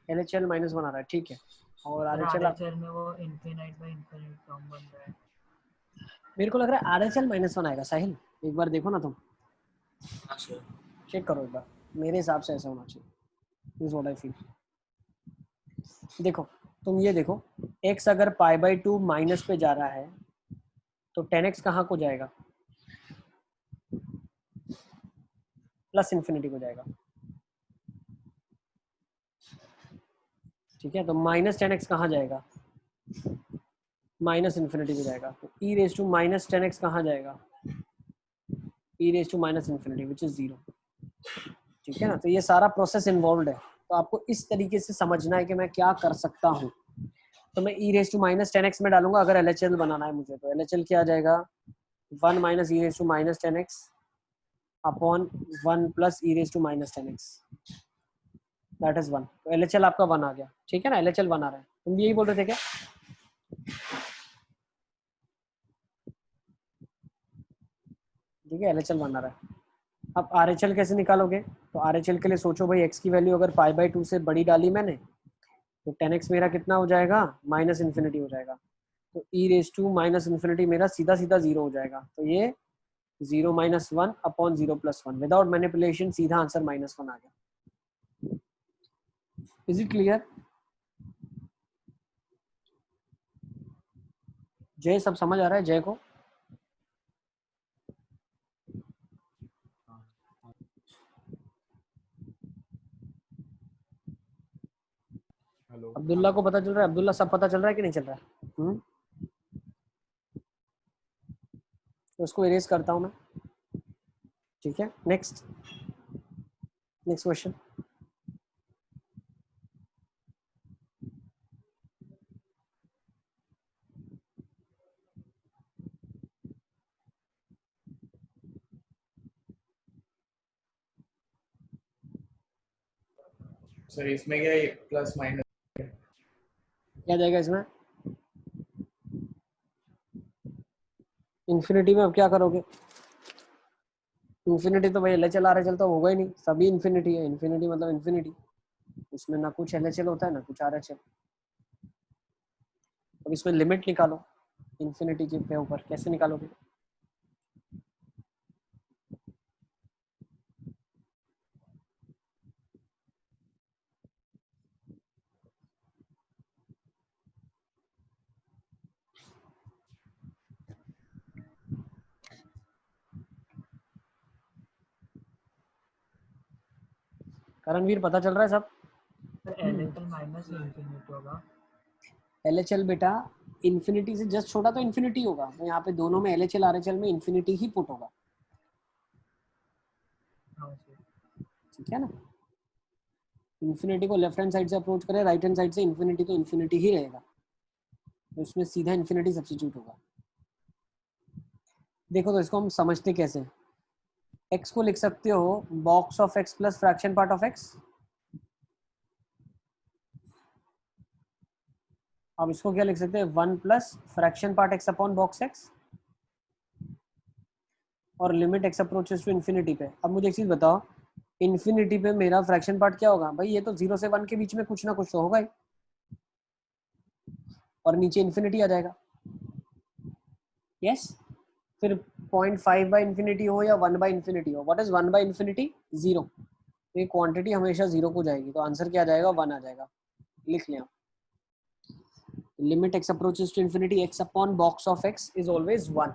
एलएचएल -1 आ रहा है, ठीक है। और सर आरएचएल आरएचएल में वो इनफिनाइट बाय इनफिनाइट फॉर्म बन रहा है। मेरे को लग रहा है आरएचएल -1 आएगा। साहिल एक बार देखो ना तुम, हाँ सर। चेक करो एक बार, मेरे हिसाब से ऐसा होना चाहिए, इज व्हाट आई फील। देखो तुम ये देखो, x अगर π/2 माइनस पे जा रहा है तो 10x कहाँ को जाएगा? प्लस इन्फिनिटी को जाएगा। ठीक है, तो -10x कहाँ जाएगा? माइनस इन्फिनिटी को जाएगा। तो e⁻−10x कहाँ जाएगा? e⁻−∞ which is 0। ठीक है ना, तो ये सारा प्रोसेस इन्वॉल्व है, तो आपको इस तरीके से समझना है कि मैं क्या कर सकता हूँ। तो मैं e⁻10x में डालूंगा अगर LHL बनाना है मुझे, तो LHL क्या आ जाएगा? 1 - e⁻10x upon 1 + e⁻10x, that is 1। तो LHL आपका 1 आ गया। ठीक है ना, LHL 1 आ रहा है। तुम भी यही बोल रहे थे क्या? ठीक है, LHL 1 आ रहा है। अब RHL कैसे निकालोगे? तो RHL के लिए सोचो भाई, x की वैल्यू अगर π/2 से बड़ी डाली मैंने तो 10x मेरा कितना हो जाएगा? -इन्फिनिटी हो जाएगा। तो e⁻−∞ मेरा सीधा सीधा 0 हो जाएगा। तो ये 0 - 1 अपॉन 0 + 1, विदाउट मैनिपुलेशन सीधा आंसर -1 आ गया। Is it clear? जय सब समझ आ रहा है जय को? हेलो। अब्दुल्ला को पता चल रहा है? अब्दुल्ला सब पता चल रहा है कि नहीं चल रहा है? तो उसको इरेज करता हूं मैं। ठीक है, नेक्स्ट क्वेश्चन। सर इसमें क्या है प्लस माइनस? क्या जाएगा इसमें? इन्फिनिटी में अब क्या करोगे? इन्फिनिटी तो भाई LHL RHL तो होगा ही नहीं, सभी इन्फिनिटी है। इन्फिनिटी मतलब इन्फिनिटी, उसमें ना कुछ LHL होता है ना कुछ RHL। अब इसमें लिमिट निकालो इन्फिनिटी के ऊपर, कैसे निकालोगे? रणवीर पता चल रहा है सब? LHL माइनस इंफिनिटी होगा। LHL बेटा इन्फिनिटी से जस्ट छोटा तो इन्फिनिटी होगा, तो यहाँ पे दोनों में LHL RHL में इन्फिनिटी ही पुट होगा, हाँ सर। ठीक है ना। इन्फिनिटी को लेफ्ट हैंड साइड से अप्रोच करें, राइट हैंड साइड से इन्फिनिटी तो इन्फिनिटी ही रहेगा, तो इसमें सीधा इन्फिनिटी सब्स्टिट्यूट होगा। देखो तो इसको हम समझते कैसे, x को लिख सकते हो box of x plus fraction part of x। अब इसको क्या लिख सकते हैं, 1 plus fraction part x upon box x और limit x approaches to infinity पे। अब मुझे एक चीज बताओ, इन्फिनिटी पे मेरा फ्रैक्शन पार्ट क्या होगा भाई, ये तो 0 से 1 के बीच में कुछ ना कुछ तो होगा ही, और नीचे इन्फिनिटी आ जाएगा। यस फिर 0.5 बाई इन्फिनिटी हो या 1 बाई इन्फिनिटी हो, व्हाट इज 1 बाई इन्फिनिटी, 0। तो ये क्वांटिटी हमेशा 0 को जाएगी, तो आंसर क्या आ जाएगा, 1 आ जाएगा। लिख लें, limit x approaches to infinity x upon box of x is always 1।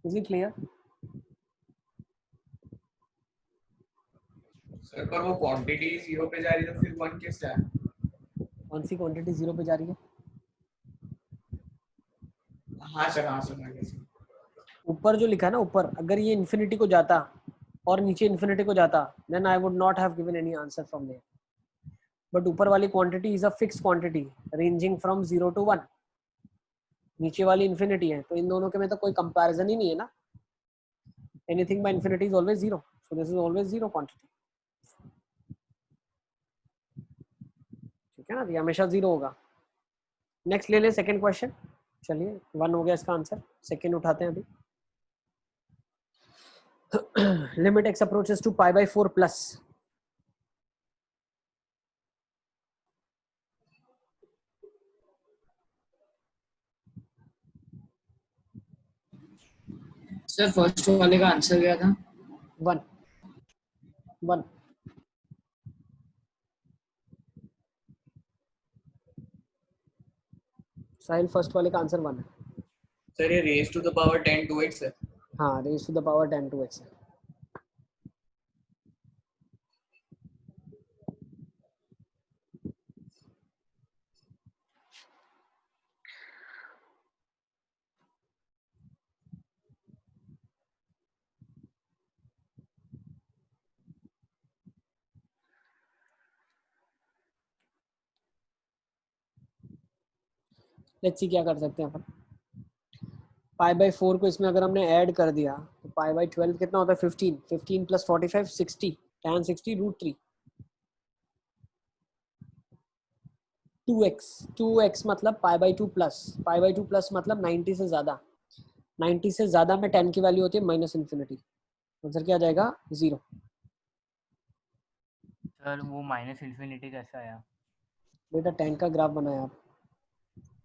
Is it clear? Sir पर वो क्वांटिटी 0 पे जा रही है तो फिर 1 कैसे आया? कौन सी क्वांटिटी 0 पे जा रही है? हाँ सर, हाँ सर, आगे से। ऊपर जो लिखा है ना, ऊपर अगर ये इन्फिनिटी को जाता और नीचे इन्फिनिटी को जाता, then I would not have given any answer from there. But ऊपर वाली quantity is a fix quantity ranging from 0 to 1, नीचे वाली इन्फिनिटी है, तो इन दोनों के में तो कोई कंपैरिजन ही नहीं है ना। Anything bye infinity is always 0, so this is always 0 quantity, ठीक है ना, ये हमेशा 0 होगा। नेक्स्ट ले ले सेकंड क्वेश्चन। चलिए 1 हो गया इसका आंसर, सेकंड उठाते हैं अभी। Limit x approaches to pi by 4 plus, sir first वाले का आंसर क्या था? 1 1। साहिल फर्स्ट वाले का आंसर 1 है। सर ये raise to the power 10 2x है। हाँ, raise to the power 10 2x है। लेट्स सी क्या कर सकते हैं अपन। पाई बाई 4 को इसमें अगर हमने ऐड कर दिया तो पाई बाई 12 कितना होता है, 15। 15 प्लस 45 60, tan 60 √3 2x। 2x मतलब pi by 2 plus, pi by 2 plus मतलब 90 से ज्यादा, 90 से ज्यादा में 10 की वैल्यू होती है माइनस इन्फिनिटी। आंसर क्या आ जाएगा, 0। सर वो माइनस इन्फिनिटी कैसे आया? बेटा 10 का ग्राफ बनाया आप,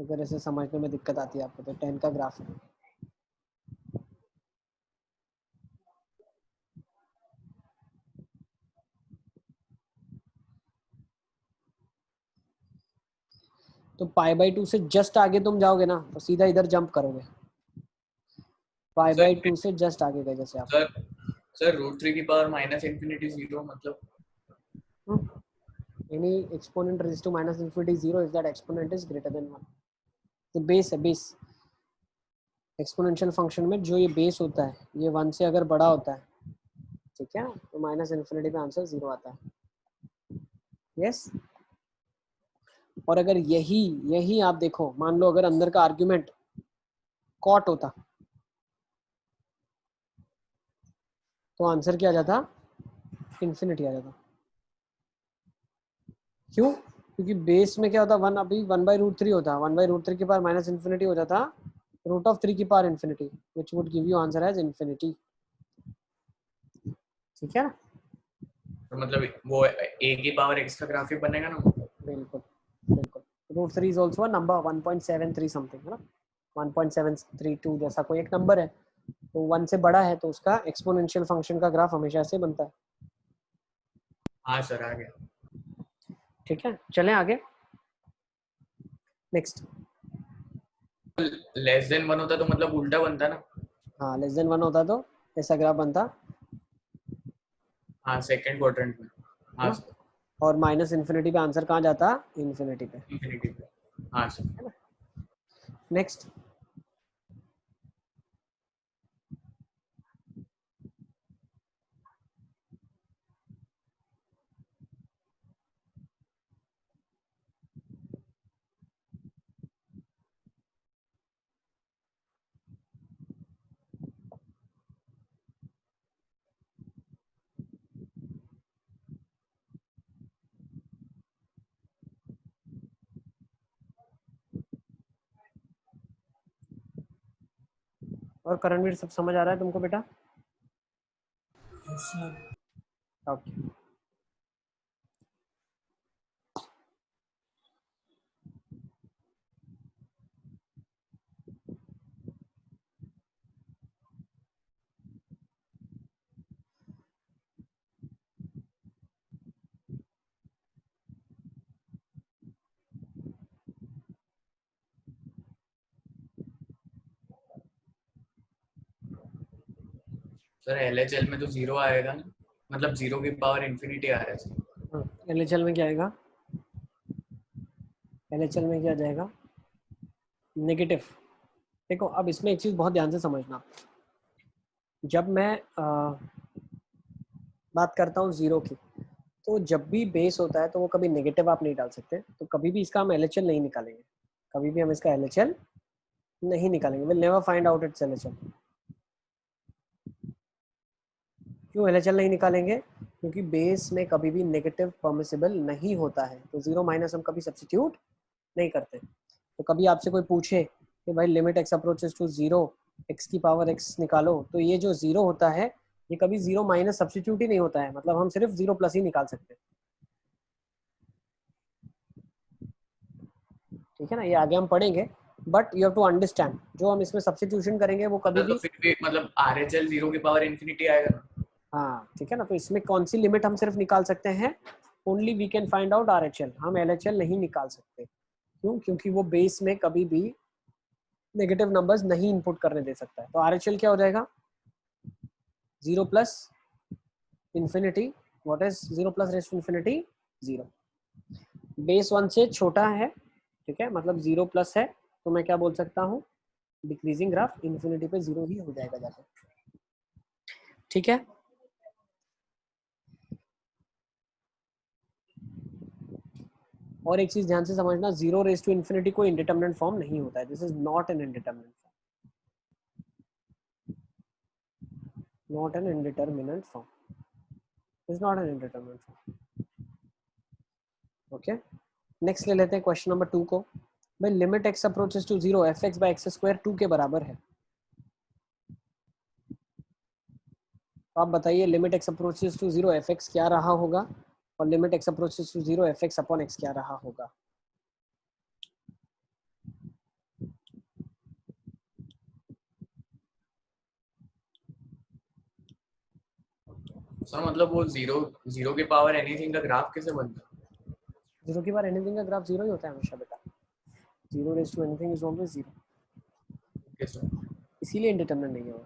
अगर ऐसे समझने में दिक्कत आती है आपको तो 10 का ग्राफ है। तो पाई बाई 2 से जस्ट आगे तुम जाओगे ना तो सीधा इधर जंप करोगे, पाई बाई 2 से जस्ट आगे गए जैसे आप। सर √3 की पावर माइनस इन्फिनिटी 0 मतलब any exponent raised to minus infinity 0 if that exponent is greater than 1। तो बेस है, बेस एक्सपोनेंशियल फंक्शन में जो ये बेस होता है ये 1 से अगर बड़ा होता है, ठीक है, तो माइनस इन्फिनिटी पे आंसर 0 आता है। यस और अगर यही आप देखो, मान लो अगर अंदर का आर्ग्यूमेंट कॉट होता तो आंसर क्या आ जाता, इन्फिनिटी आ जाता। क्यों? क्योंकि बेस में क्या होता, 1 अभी 1/√3 होता, 1/√3 के पावर माइनस इन्फिनिटी हो जाता √3 की power infinity, which would give you answer as infinity, ठीक है ना। तो मतलब वो a की पावर x का ग्राफ ही बनेगा ना। बिल्कुल बिल्कुल, √3 is also a number 1.73 something, है ना, 1.732 जैसा कोई एक नंबर है, तो 1 से बड़ा है तो उसका एक्सपोनेंशियल फंक्शन का ग्राफ हमेशा ऐसे बनता है। हाँ सर आ गया। ठीक है, चलें आगे। नेक्स्ट, लेस देन 1 होता तो मतलब उल्टा बनता ना। हाँ लेस देन 1 होता तो ऐसा ग्राफ बनता, हाँ सेकंड क्वाड्रेंट में, हाँ सर और माइनस इन्फिनिटी पे आंसर कहाँ जाता? इन्फिनिटी पे। इंफिनिटी पे, हाँ सर। नेक्स्ट, और करणवीर सब समझ आ रहा है तुमको बेटा? ओके, सर LHL में तो जीरो आएगा ना, मतलब जीरो की पावर इंफिनिटी आ रहा है सर। एलएचएल में क्या आएगा? एलएचएल में क्या जाएगा? नेगेटिव। देखो अब इसमें एक चीज बहुत ध्यान से समझना, जब मैं बात करता हूँ जीरो की, तो जब भी बेस होता है तो वो कभी नेगेटिव आप नहीं डाल सकते, तो कभी भी इसका हम एलएचएल नहीं निकालेंगे, कभी भी हम इसका एलएचएल नहीं निकालेंगे। Will never find out it's LHL. क्यों एलएचएल नहीं निकालेंगे? क्योंकि बेस में कभी भी नेगेटिव परमिसिबल नहीं होता है, तो जीरो माइनस हम कभी सब्स्टिट्यूट नहीं करते। तो कभी आपसे कोई पूछे कि भाई limit x approaches to zero x की पावर एक्स निकालो, तो ये जो जीरो होता है ये कभी जीरो माइनस सब्स्टिट्यूट ही नहीं होता है, मतलब हम सिर्फ जीरो प्लस ही निकाल सकते हैं। ठीक है ना, ये आगे हम पढ़ेंगे, but you have to understand जो हम इसमें सब्स्टिट्यूशन करेंगे वो कभी तो भी, फिर भी मतलब RHL जीरो की पावर इंफिनिटी आएगा। हाँ ठीक है ना, तो इसमें कौन सी लिमिट हम सिर्फ निकाल सकते हैं? Only we can find out RHL, हम एलएचएल नहीं निकाल सकते। क्यों? क्योंकि वो बेस में कभी भी नेगेटिव नंबर्स नहीं इनपुट करने दे सकता है। तो आरएचएल क्या हो जाएगा? Zero plus infinity. What is zero plus raise to infinity? Zero. Base one से छोटा है, ठीक है, मतलब जीरो प्लस है, तो मैं क्या बोल सकता हूँ? डिक्रीजिंग ग्राफ, इंफिनिटी पे जीरो ही हो जाएगा जाकर। ठीक है, और एक चीज ध्यान से समझना, जीरो रेस टू इंफिनिटी कोई इंडिटरमिनेट फॉर्म नहीं होता है। This is not an indeterminate form, not an indeterminate form, is not an indeterminate form. Okay, next ले लेते हैं क्वेश्चन नंबर 2 को। भाई limit x approaches to zero f x by x square 2 के बराबर है। तो आप बताइए limit x approaches to zero f x क्या रहा होगा और limit x approaches to zero f x upon x क्या रहा होगा? सर मतलब वो जीरो जीरो की पावर एनीथिंग का ग्राफ कैसे बनता है? जीरो की बार एनीथिंग का ग्राफ जीरो ही होता है हमेशा बेटा। Zero raise to anything is always zero, okay sir. इसीलिए इंडिटरमिनेट नहीं होगा।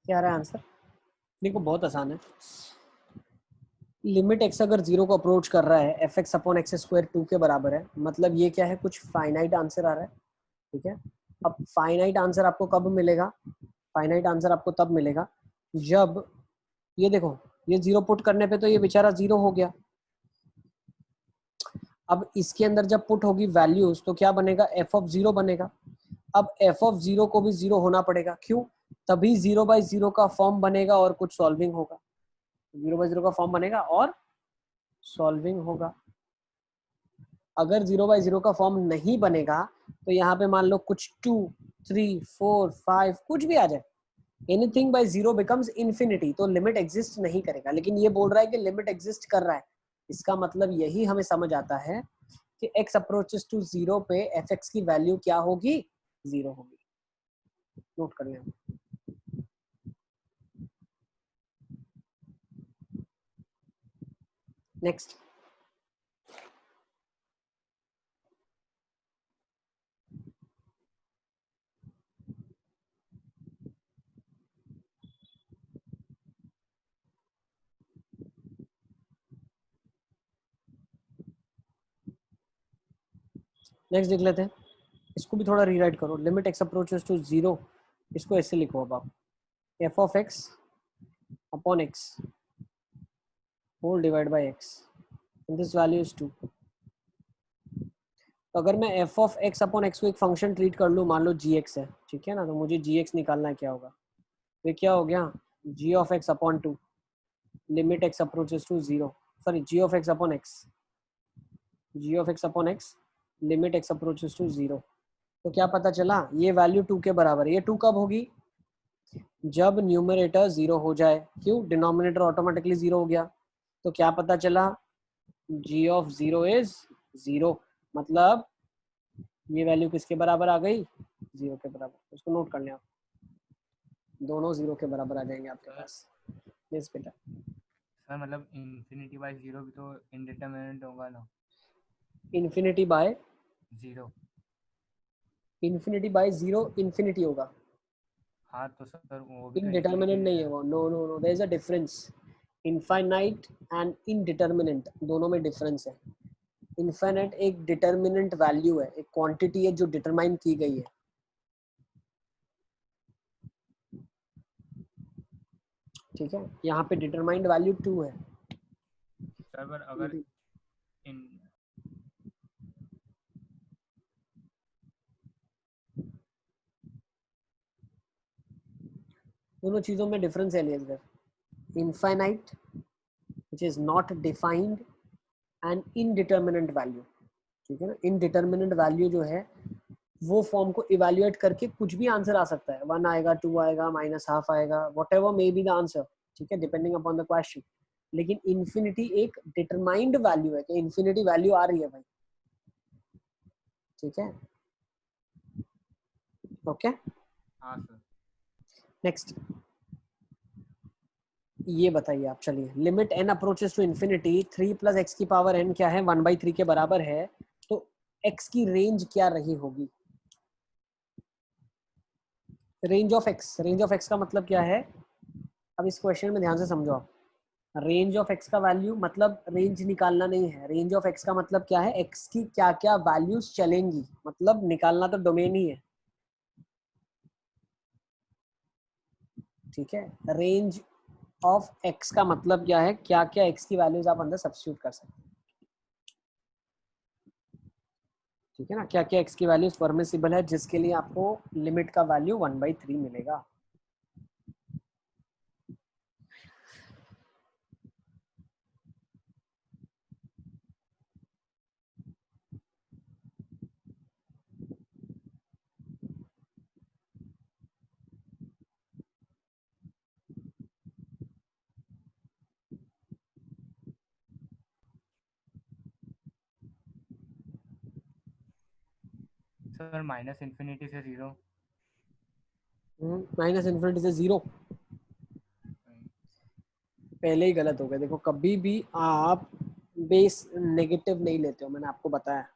क्या रहा है आंसर? देखो बहुत आसान है। लिमिट एक्स अगर जीरो को अप्रोच कर रहा है f x upon x square 2 के बराबर है, मतलब ये क्या है, कुछ फाइनाइट आंसर आ रहा है। ठीक है, अब फाइनाइट आंसर आपको कब मिलेगा? फाइनाइट आंसर आपको तब मिलेगा जब ये देखो, ये जीरो पुट करने पे तो ये बेचारा जीरो हो गया। अब इसके अंदर जब पुट होगी वैल्यूज तो क्या बनेगा? एफ ऑफ जीरो बनेगा। अब एफ ऑफ जीरो को भी जीरो होना पड़ेगा, क्यों? तभी जीरो बाई जीरो का फॉर्म बनेगा और कुछ सॉल्विंग होगा। जीरो बाई जीरो का फॉर्म बनेगा और सॉल्विंग होगा। अगर जीरो बाई जीरो का फॉर्म नहीं बनेगा तो यहाँ पे मान लो कुछ 2, 3, 4, 5 कुछ भी आ जाए, anything by zero becomes infinity, तो लिमिट एग्जिस्ट नहीं करेगा। लेकिन ये बोल रहा है कि लिमिट एग्जिस्ट कर रहा है, इसका मतलब यही हमें समझ आता है कि x अप्रोचेस टू जीरो पे एफ एक्स की वैल्यू क्या होगी? जीरो होगी। नोट कर लें। नेक्स्ट, नेक्स्ट देख लेते हैं। इसको भी थोड़ा रीराइट करो। Limit x approaches to zero, इसको ऐसे लिखो अब आप, f of x upon x whole divide by x, this value is 2। तो अगर मैं f of x upon x को एक फंक्शन ट्रीट कर लूँ, मान लो जी एक्स है, ठीक है ना, तो मुझे जी एक्स निकालना है, क्या होगा? तो क्या हो गया? G of x upon 2 limit x approaches to zero, sorry g of x upon x, g of x upon x limit x approaches to zero. तो क्या पता चला? ये वैल्यू 2 के बराबर है। ये 2 कब होगी? जब न्यूमरेटर जीरो हो जाए। क्यों? डिनोमिनेटर ऑटोमेटिकली जीरो हो गया। तो क्या पता चला? जी ऑफ जीरो इज जीरो, मतलब ये वैल्यू किसके बराबर आ गई? जीरो के बराबर। उसको नोट कर लें आप, दोनों जीरो के बराबर आ जाएंगे आपके पास। यस बेटा। सर मतलब इन्फिनिटी बाय जीरो भी तो इनडिटरमिनेट होगा ना? Infinity by zero, infinity by zero infinity होगा, हाँ तो सर वो भी तो इनडिटरमिनेट नहीं है इन्फिनिटी। वो। No no no, there is a difference. Infinite and indeterminate दोनों में डिफरेंस है। इनफाइनाइट एक डिटरमिनेंट वैल्यू है, एक क्वांटिटी है जो डिटरमाइन की गई है। ठीक है, यहाँ पे डिटरमाइंड वैल्यू 2 है। सर पर अगर इन दोनों चीजों में डिफरेंस है एलियस। Infinite which is not defined and indeterminate value, ठीक है ना। इनडिटरमिनेट वैल्यू जो है वो फॉर्म को इवेल्युएट करके कुछ भी आंसर आ सकता है, 1 आएगा, 2 आएगा, माइनस हाफ आएगा, what ever may be the answer, ठीक है, डिपेंडिंग अपॉन द क्वेश्चन। लेकिन इन्फिनिटी एक डिटरमाइंड वैल्यू है कि इन्फिनिटी वैल्यू आ रही है भाई। ठीक है, ओके। हाँ सर। नेक्स्ट ये बताइए आप, चलिए, limit n approaches to infinity 3 plus x की पावर n क्या है? 1/3 के बराबर है। तो x की रेंज क्या रही होगी? Range of x, range of x का मतलब क्या है? अब इस क्वेश्चन में ध्यान से समझो आप। रेंज ऑफ एक्स का वैल्यू मतलब रेंज निकालना नहीं है। रेंज ऑफ एक्स का मतलब क्या है? एक्स की क्या क्या वैल्यूज चलेंगी, मतलब निकालना तो डोमेन ही है। ठीक है, रेंज ऑफ एक्स का मतलब क्या है? क्या क्या एक्स की वैल्यूज आप अंदर सब्स्टिट्यूट कर सकते हैं। ठीक है ना, क्या क्या एक्स की वैल्यूज परमिसिबल है जिसके लिए आपको लिमिट का वैल्यू 1/3 मिलेगा। सर माइनस इन्फिनिटी से जीरो। माइनस इन्फिनिटी से जीरो, पहले ही गलत हो गया। देखो कभी भी आप बेस नेगेटिव नहीं लेते हो, मैंने आपको बताया,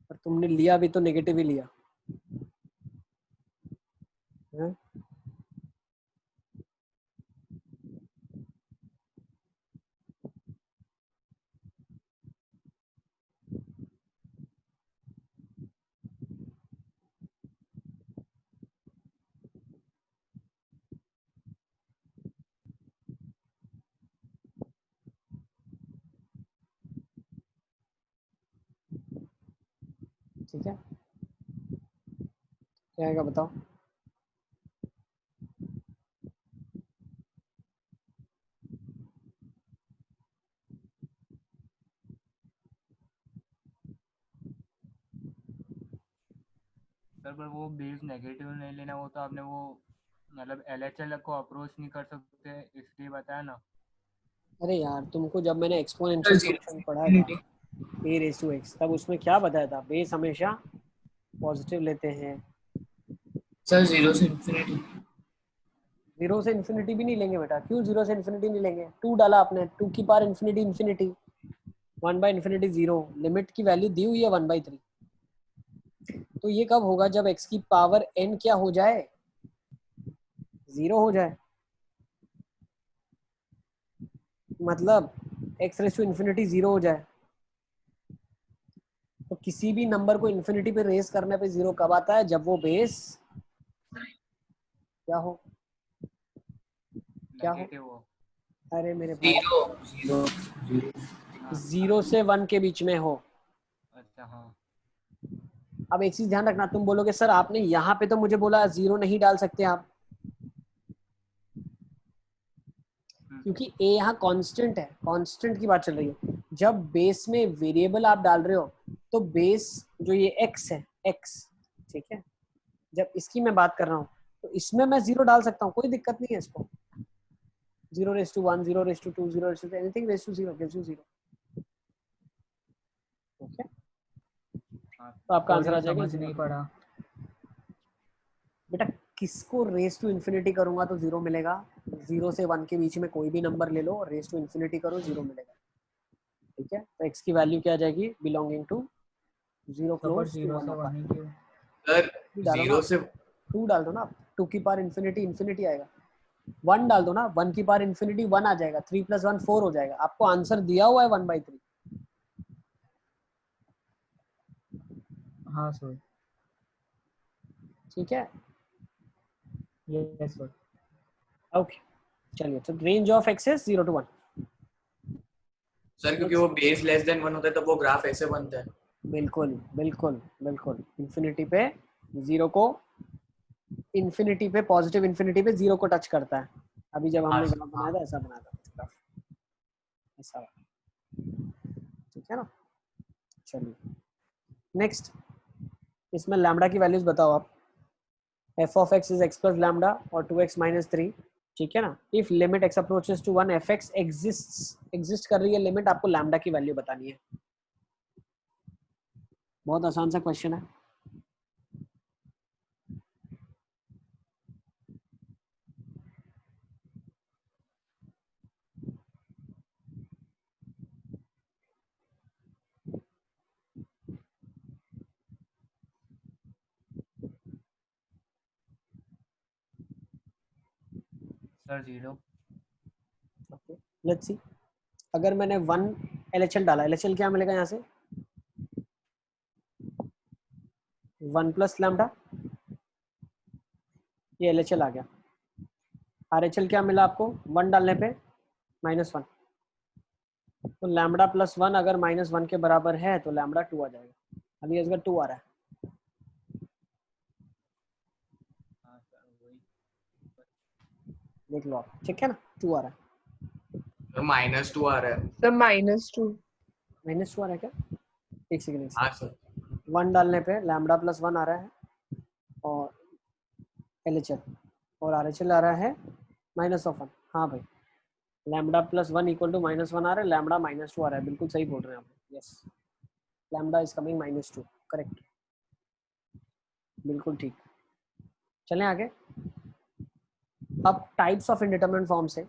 पर तुमने लिया भी तो नेगेटिव ही लिया है? ठीक है, क्या आएगा बताओ? सर पर वो बेस नेगेटिव नहीं लेना, वो तो आपने वो मतलब LHL को अप्रोच नहीं कर सकते इसलिए बताया ना। अरे यार तुमको जब मैंने सर एक्सपोनेंशियल जीरो फंक्शन से पढ़ा था infinity. a raise to x, तब उसमें क्या बताया था? बेस हमेशा पॉजिटिव लेते हैं। सर जीरो से इंफिनिटी। जीरो से इन्फिनिटी भी नहीं लेंगे बेटा। क्यों जीरो से इन्फिनिटी नहीं लेंगे? 2 डाला आपने, 2 की power infinity infinity, 1 by infinity 0, limit की वैल्यू दी हुई है 1/3। तो ये कब होगा? जब x की पावर n क्या हो जाए? 0 हो जाए। मतलब x रेज टू इन्फिनिटी 0 हो जाए। तो किसी भी नंबर को इन्फिनिटी पे रेस करने पे 0 कब आता है? जब वो बेस क्या हो? क्या हो? नेगेटिव हो। अरे मेरे भाई, जीरो जीरो जीरो। हाँ 0 से 1 के बीच में हो। अच्छा हाँ। अब एक चीज ध्यान रखना, तुम बोलोगे सर आपने यहाँ पे तो मुझे बोला 0 नहीं डाल सकते आप, क्योंकि a यहाँ कांस्टेंट है, कांस्टेंट की बात चल रही है। जब बेस में वेरिएबल आप डाल रहे हो तो बेस जो ये x है, x, ठीक है, जब इसकी मैं बात कर रहा हूँ तो इसमें मैं 0 डाल सकता हूँ, कोई दिक्कत नहीं है इसको। 0 raise to 1, 0 raise to 2, 0 raise to anything raise to 0 gives you 0। Okay, हाँ तो आपका आंसर सॉरी आ जाएगा समझ 0 नहीं टू 1। पड़ा। बेटा किसको रेज टू इन्फिनिटी करूंगा तो 0 मिलेगा? 0 से 1 के बीच में कोई भी नंबर ले लो, रेज टू इन्फिनिटी करो, 0 मिलेगा। ठीक है, तो x की वैल्यू क्या आ जाएगी? बिलोंगिंग टू 0 तो पर क्लोज टू जीरो 1 से वन ही अपार्ट। क्यों? सर डालो ना, 0 से 2 डाल दो ना, 2 की पावर इन्फिनिटी इन्फिनिटी आएगा। 1 डाल दो ना, 1 की पावर इन्फिनिटी 1 आ जाएगा, 3 + 1 4 हो जाएगा। आपको आंसर दिया हुआ है 1/3। हाँ सर। ठीक है, यस सर। ओके, चलिए। तो range of x is 0 to 1। Sir क्योंकि वो नेक्स्ट, बेस लेस देन 1 होता है तब वो ग्राफ ऐसे बनता है। बिल्कुल बिल्कुल बिल्कुल, इन्फिनिटी पे 0 को, इन्फिनिटी पे, पॉजिटिव इन्फिनिटी पे 0 को टच करता है। अभी जब हाँ हमने सर, ग्राफ हाँ। बनाया था ऐसा बनाया था ग्राफ, ऐसा वाला। ठीक है ना, चलिए नेक्स्ट। इसमें लैम्डा की वैल्यूज बताओ आप। f of x is x plus lambda और 2x minus 3। ठीक है ना, if limit x approaches to 1 fx exist कर रही है लिमिट, आपको लैम्डा की वैल्यू बतानी है। बहुत आसान सा क्वेश्चन है। सर 0। Okay, let's see. अगर मैंने 1 LHL डाला, LHL क्या मिलेगा यहाँ से? 1 प्लस लैम्डा, ये LHL आ गया। RHL क्या मिला आपको 1 डालने पे? -1। तो लैम्डा प्लस 1 अगर -1 के बराबर है तो लैम्डा 2 आ जाएगा। अभी इसका 2 आ रहा है, हाँ सर वही। देख लो आप। ठीक है ना, 2 आ रहा है। -2 आ रहा है। सर -2। -2 आ रहा है क्या? एक सेकंड, एक हाँ सेकंड। सर। 1 डालने पे लैम्डा प्लस 1 आ रहा है और LHL, और RHL आ रहा है -1। हाँ भाई, लैम्डा प्लस 1 इक्वल टू -1 आ रहा है, लैम्डा -2 आ रहा है। बिल्कुल सही बोल रहे हैं आप। Yes, lambda is coming -2, correct, बिल्कुल ठीक। चलें आगे। अब टाइप्स ऑफ इंडिटरमिनेट फॉर्म्स है,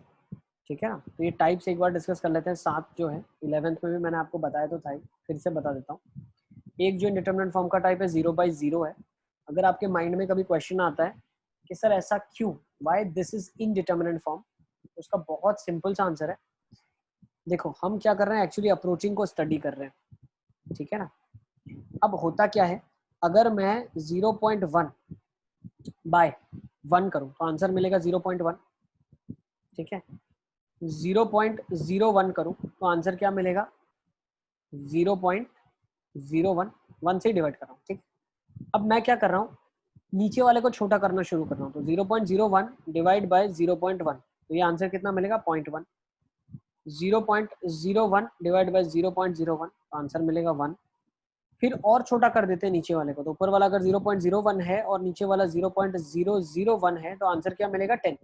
ठीक है ना। तो ये टाइप्स एक बार डिस्कस कर लेते हैं। 7 जो है 11th में भी मैंने आपको बताया तो था ही, फिर से बता देता हूँ। एक जो इंडिटरमिनेट फॉर्म का टाइप है 0/0 है। अगर आपके माइंड में कभी क्वेश्चन आता है कि सर ऐसा क्यों, why this is indeterminate form, तो उसका बहुत सिंपल सा आंसर है। देखो हम क्या कर रहे हैं, एक्चुअली अप्रोचिंग को स्टडी कर रहे हैं, ठीक है ना। अब होता क्या है, अगर मैं 0.1 बाय 1 करूं तो आंसर मिलेगा 0.1, ठीक है। 0.01 करूं तो आंसर क्या मिलेगा 0.01, 1 से डिवाइड कर रहा हूँ, ठीक। अब मैं क्या कर रहा हूँ, नीचे वाले को छोटा करना शुरू कर रहा हूँ, तो 0.01 डिवाइड बाय 0.1, तो ये आंसर कितना मिलेगा 0.1। 0.01 डिवाइड बाय 0.01, आंसर मिलेगा 1। फिर और छोटा कर देते हैं नीचे वाले को, तो ऊपर वाला अगर 0.01 है और नीचे वाला 0.001 है तो आंसर क्या मिलेगा 10।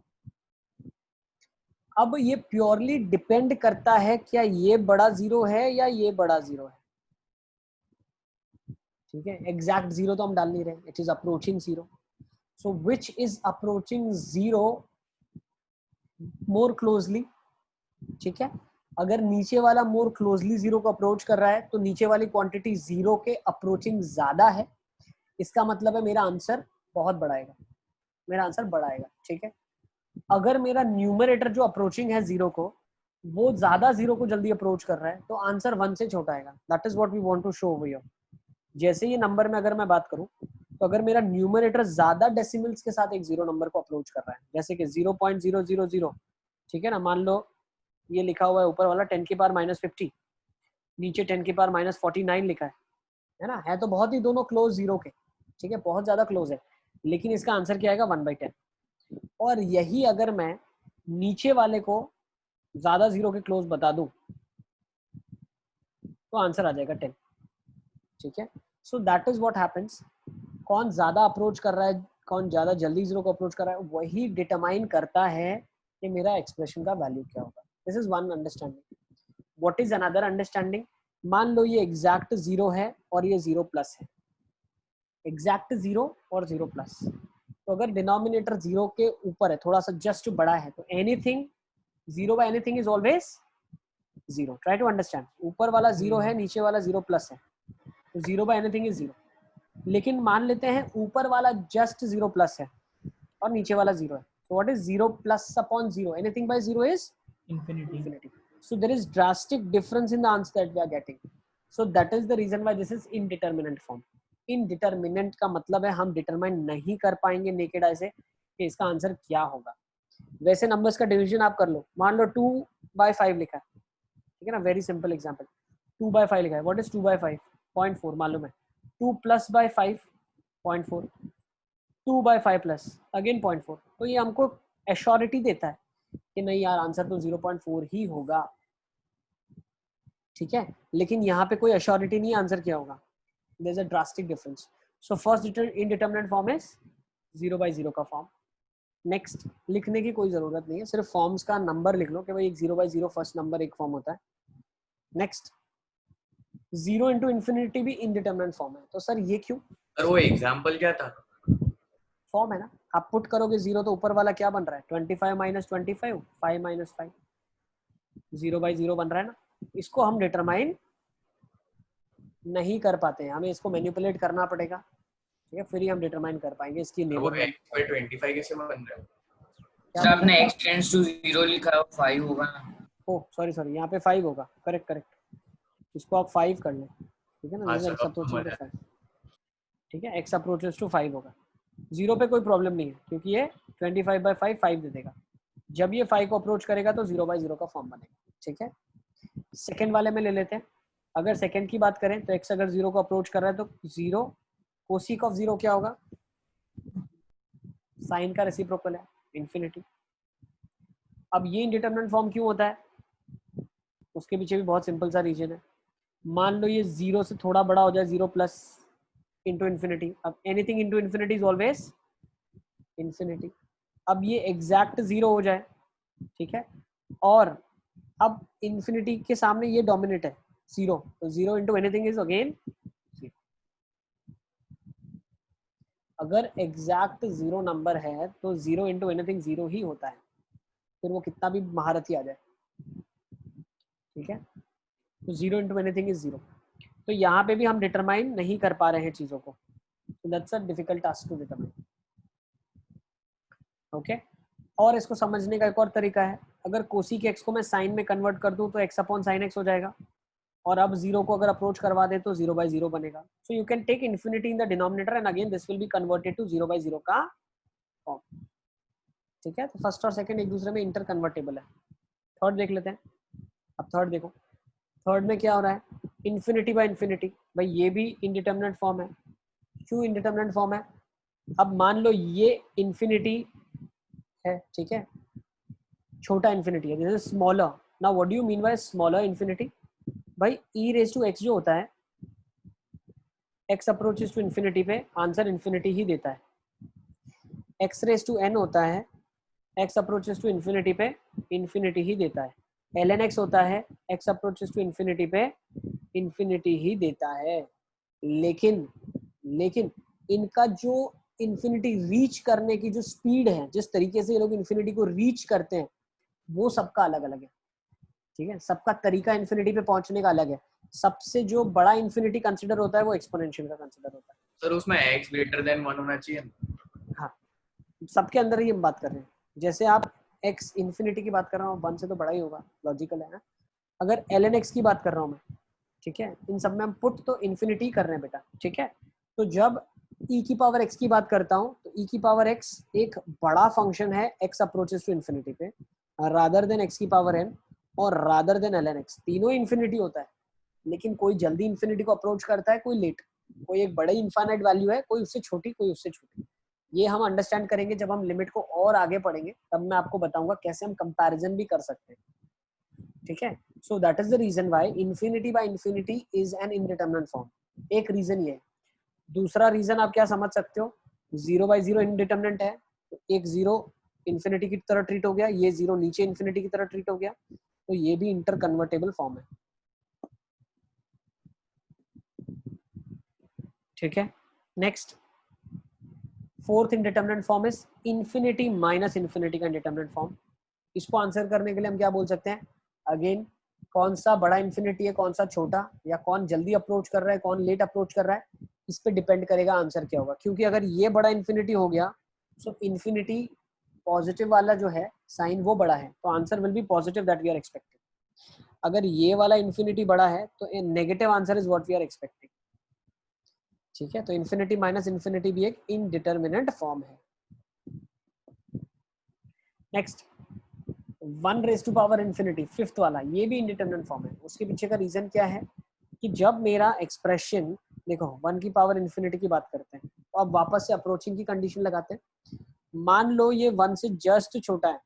अब ये प्योरली डिपेंड करता है क्या ये बड़ा जीरो है या ये बड़ा जीरो है, ठीक है। एग्जैक्ट जीरो तो हम डाल नहीं रहे, it is approaching zero. So which is approaching zero more closely, ठीक है। अगर नीचे वाला मोर क्लोजली जीरो को अप्रोच कर रहा है तो नीचे वाली क्वांटिटी जीरो के अप्रोचिंग ज्यादा है, इसका मतलब है मेरा आंसर बहुत बड़ा आएगा, मेरा आंसर बड़ा आएगा, ठीक है। अगर मेरा न्यूमरेटर जो अप्रोचिंग है जीरो को, वो ज्यादा जीरो को जल्दी अप्रोच कर रहा है तो आंसर 1 से छोटा आएगा। That is what we want to show over here. जैसे ये नंबर में अगर मैं बात करूं, तो अगर मेरा न्यूमरेटर ज्यादा डेसिमल्स के साथ एक जीरो नंबर को अप्रोच कर रहा है, जैसे कि 0.000, ठीक है ना, मान लो ये लिखा हुआ है ऊपर वाला 10 की पावर -50, नीचे 10 की पावर -49 लिखा है ना, है तो बहुत ही दोनों क्लोज जीरो के, ठीक है, बहुत ज्यादा क्लोज है, लेकिन इसका आंसर क्या आएगा 1/10। और यही अगर मैं नीचे वाले को ज्यादा जीरो के क्लोज बता दूं तो आंसर आ जाएगा 10, ठीक है। So that is what happens. कौन ज्यादा अप्रोच कर रहा है, कौन ज्यादा जल्दी जीरो को अप्रोच कर रहा है, वही डिटरमाइन करता है कि मेरा एक्सप्रेशन का वैल्यू क्या होगा। This is one understanding. What is another understanding, मान लो ये एग्जैक्ट जीरो है और ये 0+ है, एग्जैक्ट जीरो और 0+, तो अगर डिनोमिनेटर जीरो के ऊपर है, थोड़ा सा जस्ट बड़ा है, तो anything 0/anything is always 0। Try to understand, ऊपर वाला 0 है, नीचे वाला 0+ है, तो 0/anything इज 0। लेकिन मान लेते हैं ऊपर वाला जस्ट 0+ है और नीचे वाला 0 है, तो what is 0+/0, anything bye 0 is infinity. So there is drastic difference in the answer that we are getting. So that is the reason why this is indeterminate form. Indeterminate का मतलब है हम डिटरमाइन नहीं कर पाएंगे नेकेड आई से कि इसका आंसर क्या होगा। वैसे नंबर्स का डिवीजन आप कर लो, मान लो 2/5 लिखा है, ठीक है ना, वेरी सिंपल एग्जांपल, 2/5 लिखा है, व्हाट इज 2/5, 0.4 मालूम है, 2+/5 0.4, 2/5+ अगेन 0.4, तो ये हमको एश्योरिटी देता है कि नहीं यार आंसर तो 0.4 ही होगा, ठीक है। लेकिन यहाँ पे कोई एश्योरिटी नहीं आंसर क्या होगा, there is a drastic difference. So first indeterminate form is 0/0 का फॉर्म। नेक्स्ट लिखने की कोई जरूरत नहीं है, सिर्फ फॉर्म्स का नंबर लिख लो कि भाई एक 0/0 फर्स्ट नंबर एक फॉर्म होता है। नेक्स्ट 0 into infinity भी इनडिटरमिनेट फॉर्म है, तो सर ये क्यों, सर वो एग्जांपल क्या था, फॉर्म है ना, आप पुट करोगे 0 तो ऊपर वाला क्या बन रहा है 25 - 25, 5 - 5, 0/0 बन रहा है ना। इसको हम डिटरमाइन नहीं कर पाते हैं, हमें इसको मैनिपुलेट करना पड़ेगा, ठीक है, फिर ही हम डिटरमाइन कर पाएंगे इसकी वो नेबरहुड। x/25 कैसे बन रहा है? सर आपने x टेंड्स टू 0 लिखा है, 5 होगा ना। ओ सॉरी यहाँ पे 5 होगा, करेक्ट, इसको आप 5 कर लें, ठीक है ना, हाँ जैसे सर, x अब अप्रोचिंग समझ टू आया। 5, ठीक है, x अप्रोचेस टू 5 होगा। 0 पे कोई प्रॉब्लम नहीं है क्योंकि ये 25/5 5 दे देगा, जब ये 5 को अप्रोच करेगा तो 0/0 का फॉर्म बनेगा, ठीक है। सेकंड वाले में ले लेते हैं, अगर सेकंड की बात करें तो x अगर 0 को अप्रोच कर रहा है तो 0 कोसेक ऑफ 0 क्या होगा, साइन का रेसिप्रोकल है, इन्फिनिटी। अब ये इनडिटरमिनेट फॉर्म क्यों होता है, उसके पीछे भी बहुत सिंपल सा रीजन है। मान लो ये 0 से थोड़ा बड़ा हो जाए, 0+ इंटू इन्फिनिटी, अब anything into infinity is always infinity. अब ये एग्जैक्ट 0 हो जाए, ठीक है, और अब इन्फिनिटी के सामने ये डोमिनेट है 0, तो 0 इंटू एनीथिंग इज अगेन 0। अगर एग्जैक्ट जीरो नंबर है तो जीरो इंटू एनीथिंग जीरो ही होता है, फिर वो कितना भी महारथी आ जाए, ठीक है। तो zero into anything is zero. तो यहाँ पे भी हम डिटरमाइन नहीं कर पा रहे हैं चीजों को, that's a difficult task to determine, okay. और इसको समझने का एक और तरीका है, अगर कोसिक एक्स को मैं साइन में कन्वर्ट कर दूं तो एक्स अपॉन साइन एक्स हो जाएगा, और अब जीरो को अगर अप्रोच करवा दे तो 0/0 बनेगा। So you can take infinity in the denominator and again this will be converted to 0/0 का फॉर्म, ठीक है। तो फर्स्ट और सेकंड एक दूसरे में इंटर कन्वर्टेबल है। थर्ड देख लेते हैं। अब थर्ड देखो, थर्ड में क्या हो रहा है, इन्फिनिटी बाय इन्फिनिटी, भाई ये भी इनडिटरमिनेट फॉर्म है। क्यों इनडिटरमिनेट फॉर्म है? अब मान लो ये इन्फिनिटी है, ठीक है, छोटा इन्फिनिटी है, this is smaller. Now what do you mean bye smaller infinity? भाई e रेज टू x जो होता है, x अप्रोचेस टू इन्फिनिटी पे आंसर इन्फिनिटी ही देता है। x रेज टू n होता है, x अप्रोचेस टू इन्फिनिटी पे इन्फिनिटी ही देता है। ln x होता है, x अप्रोचेस टू इन्फिनिटी पे इन्फिनिटी ही देता है। लेकिन इनका जो इन्फिनिटी रीच करने की जो स्पीड है, जिस तरीके से ये लोग इन्फिनिटी को रीच करते हैं, वो सबका अलग अलग है, ठीक है। सबका तरीका इन्फिनिटी पे पहुंचने का अलग है। सबसे जो बड़ा इन्फिनिटी कंसीडर होता है वो एक्सपोनेंशियल का कंसीडर होता है। सर उसमें x ग्रेटर देन 1 होना चाहिए। हाँ, सबके अंदर ही हम बात कर रहे हैं। जैसे आप x इन्फिनिटी की बात कर रहा हूँ, 1 से तो बड़ा ही होगा, लॉजिकल है ना। अगर ln x की बात कर रहा हूँ मैं, ठीक है, इन सब में हम पुट तो इन्फिनिटी कर रहे हैं बेटा, ठीक है। तो जब e की पावर x की बात करता हूँ तो e की पावर x एक बड़ा फंक्शन है x अप्रोचेस टू इन्फिनिटी पे, रादर देन x की पावर n और रादर देन ln x। तीनों इन्फिनिटी होता है, लेकिन कोई जल्दी इन्फिनिटी को अप्रोच करता है, कोई लेट, कोई एक बड़े इनफाइनाइट वैल्यू है, कोई उससे छोटी, कोई उससे छोटी। ये हम अंडरस्टैंड करेंगे जब हम लिमिट को और आगे पढ़ेंगे, तब मैं आपको बताऊंगा कैसे हम कंपैरिजन भी कर सकते हैं, ठीक है। So that is the reason why infinity by infinity is an indeterminate form. एक रीजन ये है। दूसरा रीजन आप क्या समझ सकते हो, 0/0 इनडिटरमिनेट है, तो एक जीरो इन्फिनिटी की तरह ट्रीट हो गया, ये जीरो नीचे इन्फिनिटी की तरह ट्रीट हो गया, तो ये भी इंटर कन्वर्टेबल फॉर्म है, ठीक है। Next, fourth indeterminate form is infinity minus infinity का इनडिटरमिनेट फॉर्म। इसको आंसर करने के लिए हम क्या बोल सकते हैं, अगेन कौन सा बड़ा इन्फिनिटी है, कौन सा छोटा, या कौन जल्दी अप्रोच कर रहा है, कौन लेट अप्रोच कर रहा है, इस पे डिपेंड करेगा आंसर क्या होगा। क्योंकि अगर ये बड़ा इन्फिनिटी हो गया, सो इन्फिनिटी पॉजिटिव वाला जो है साइन वो बड़ा है, तो answer will be positive that we are expecting. अगर ये वाला इन्फिनिटी बड़ा है तो negative answer is what we are expecting, ठीक है। तो इन्फिनिटी माइनस इन्फिनिटी भी एक इनडिटरमिनेट फॉर्म है। Next, 1 raise to power infinity, fifth वाला, ये भी इनडिटरमिनेट फॉर्म है। उसके पीछे का रीजन क्या है कि जब मेरा एक्सप्रेशन, देखो 1 की पावर इन्फिनिटी की बात करते हैं, तो अब वापस से अप्रोचिंग की कंडीशन लगाते हैं। मान लो ये 1 से जस्ट छोटा है,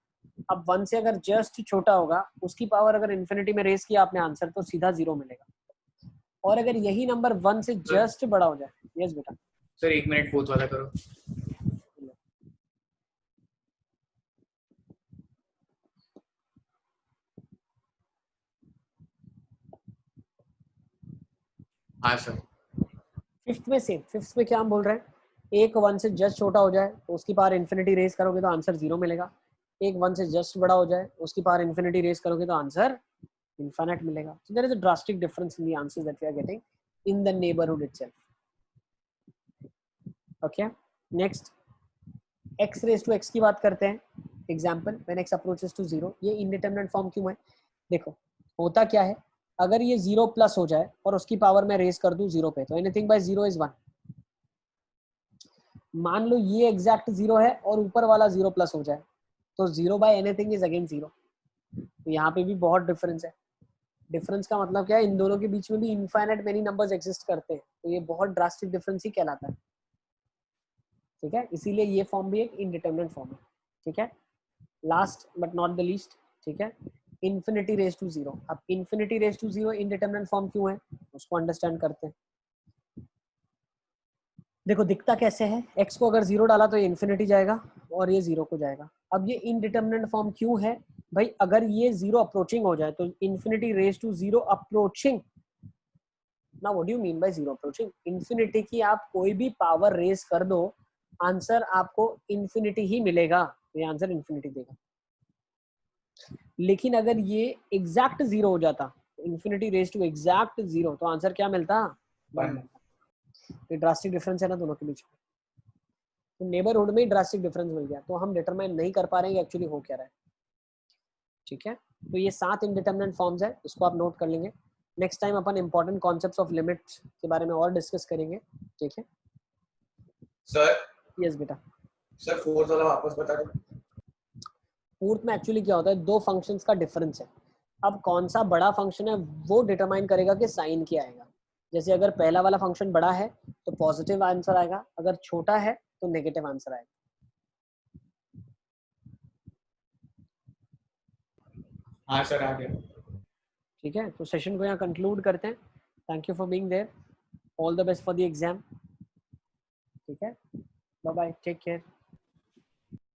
अब 1 से अगर जस्ट छोटा होगा, उसकी पावर अगर इन्फिनिटी में रेज किया आपने आंसर, तो सीधा 0 मिलेगा। और अगर यही नंबर 1 से जस्ट बड़ा हो जाए, यस बेटा सर 1 मिनट फोर्थ वाला करो। हाँ सर। फिफ्थ में सेम, फिफ्थ में क्या हम बोल रहे हैं, एक 1 से जस्ट छोटा हो जाए तो उसकी पावर इन्फिनिटी रेज करोगे तो आंसर 0 मिलेगा। एक 1 से जस्ट बड़ा हो जाए, उसकी पावर इन्फिनिटी रेज करोगे तो आंसर infinite मिलेगा। So there is a drastic difference in the answers that we are getting in the neighborhood itself. Okay, next, x raised to x की बात करते हैं। Example, when x approaches to 0, ये indeterminate form क्यों है? देखो होता क्या है, अगर ये 0 प्लस हो जाए और उसकी पावर मैं रेज कर दूं 0 पे, तो anything by 0 is 1। मान लो ये एग्जैक्ट 0 है और ऊपर वाला 0 प्लस हो जाए, तो 0 by anything is again 0। तो यहाँ पे भी बहुत डिफरेंस है। डिफरेंस का मतलब क्या है, इन दोनों के बीच में भी इनफाइनाइट मेनी नंबर्स एग्जिस्ट करते हैं, तो ये बहुत ड्रास्टिक डिफरेंस ही कहलाता है, ठीक है। इसीलिए ये फॉर्म भी एक इनडिटरमिनेट फॉर्म है, ठीक है। Last but not the least, ठीक है, इन्फिनिटी रेज टू 0। अब infinity raise to 0 indeterminate form क्यों है, उसको अंडरस्टैंड करते हैं। देखो दिखता कैसे है, x को अगर 0 डाला तो ये इन्फिनिटी जाएगा और ये 0 को जाएगा। अब ये इनडिटरमिनेट फॉर्म क्यों है भाई, अगर ये 0 अप्रोचिंग हो जाए तो infinity raise to 0 approaching. Now what do you mean by 0 approaching? Infinity की आप कोई भी पावर रेज कर दो आंसर आपको इन्फिनिटी ही मिलेगा, ये आंसर इन्फिनिटी देगा। लेकिन अगर ये एग्जैक्ट जीरो हो जाता, infinity raise to exact zero, तो आंसर क्या मिलता? 1 1। मिलता। ये ड्रास्टिक डिफरेंस है ना दोनों के बीच में, तो नेबरहुड में ही ड्रास्टिक डिफरेंस मिल गया, तो हम डिटरमाइन नहीं कर पा रहे हैं एक्चुअली हो क्या रहा है। ठीक है, तो ये 7 इंडिटरमिनेट फॉर्म्स है, इसको आप नोट कर लेंगे। Next time upon important concepts of limits के बारे में और डिस्कस करेंगे। ठीक है सर यस बेटा। सर फोर्थ वाला वापस बता दो। फोर्थ में एक्चुअली क्या होता है, दो फंक्शंस का डिफरेंस है। अब कौन सा बड़ा फंक्शन है वो डिटरमाइन करेगा कि साइन क्या आएगा। जैसे अगर पहला वाला फंक्शन बड़ा है तो पॉजिटिव आंसर आएगा, अगर छोटा है तो नेगेटिव आंसर आएगा। हाँ सर आ गया। ठीक है, तो सेशन को यहाँ कंक्लूड करते हैं। Thank you for being there, all the best for the exam. ठीक है, बाय बाय, टेक केयर।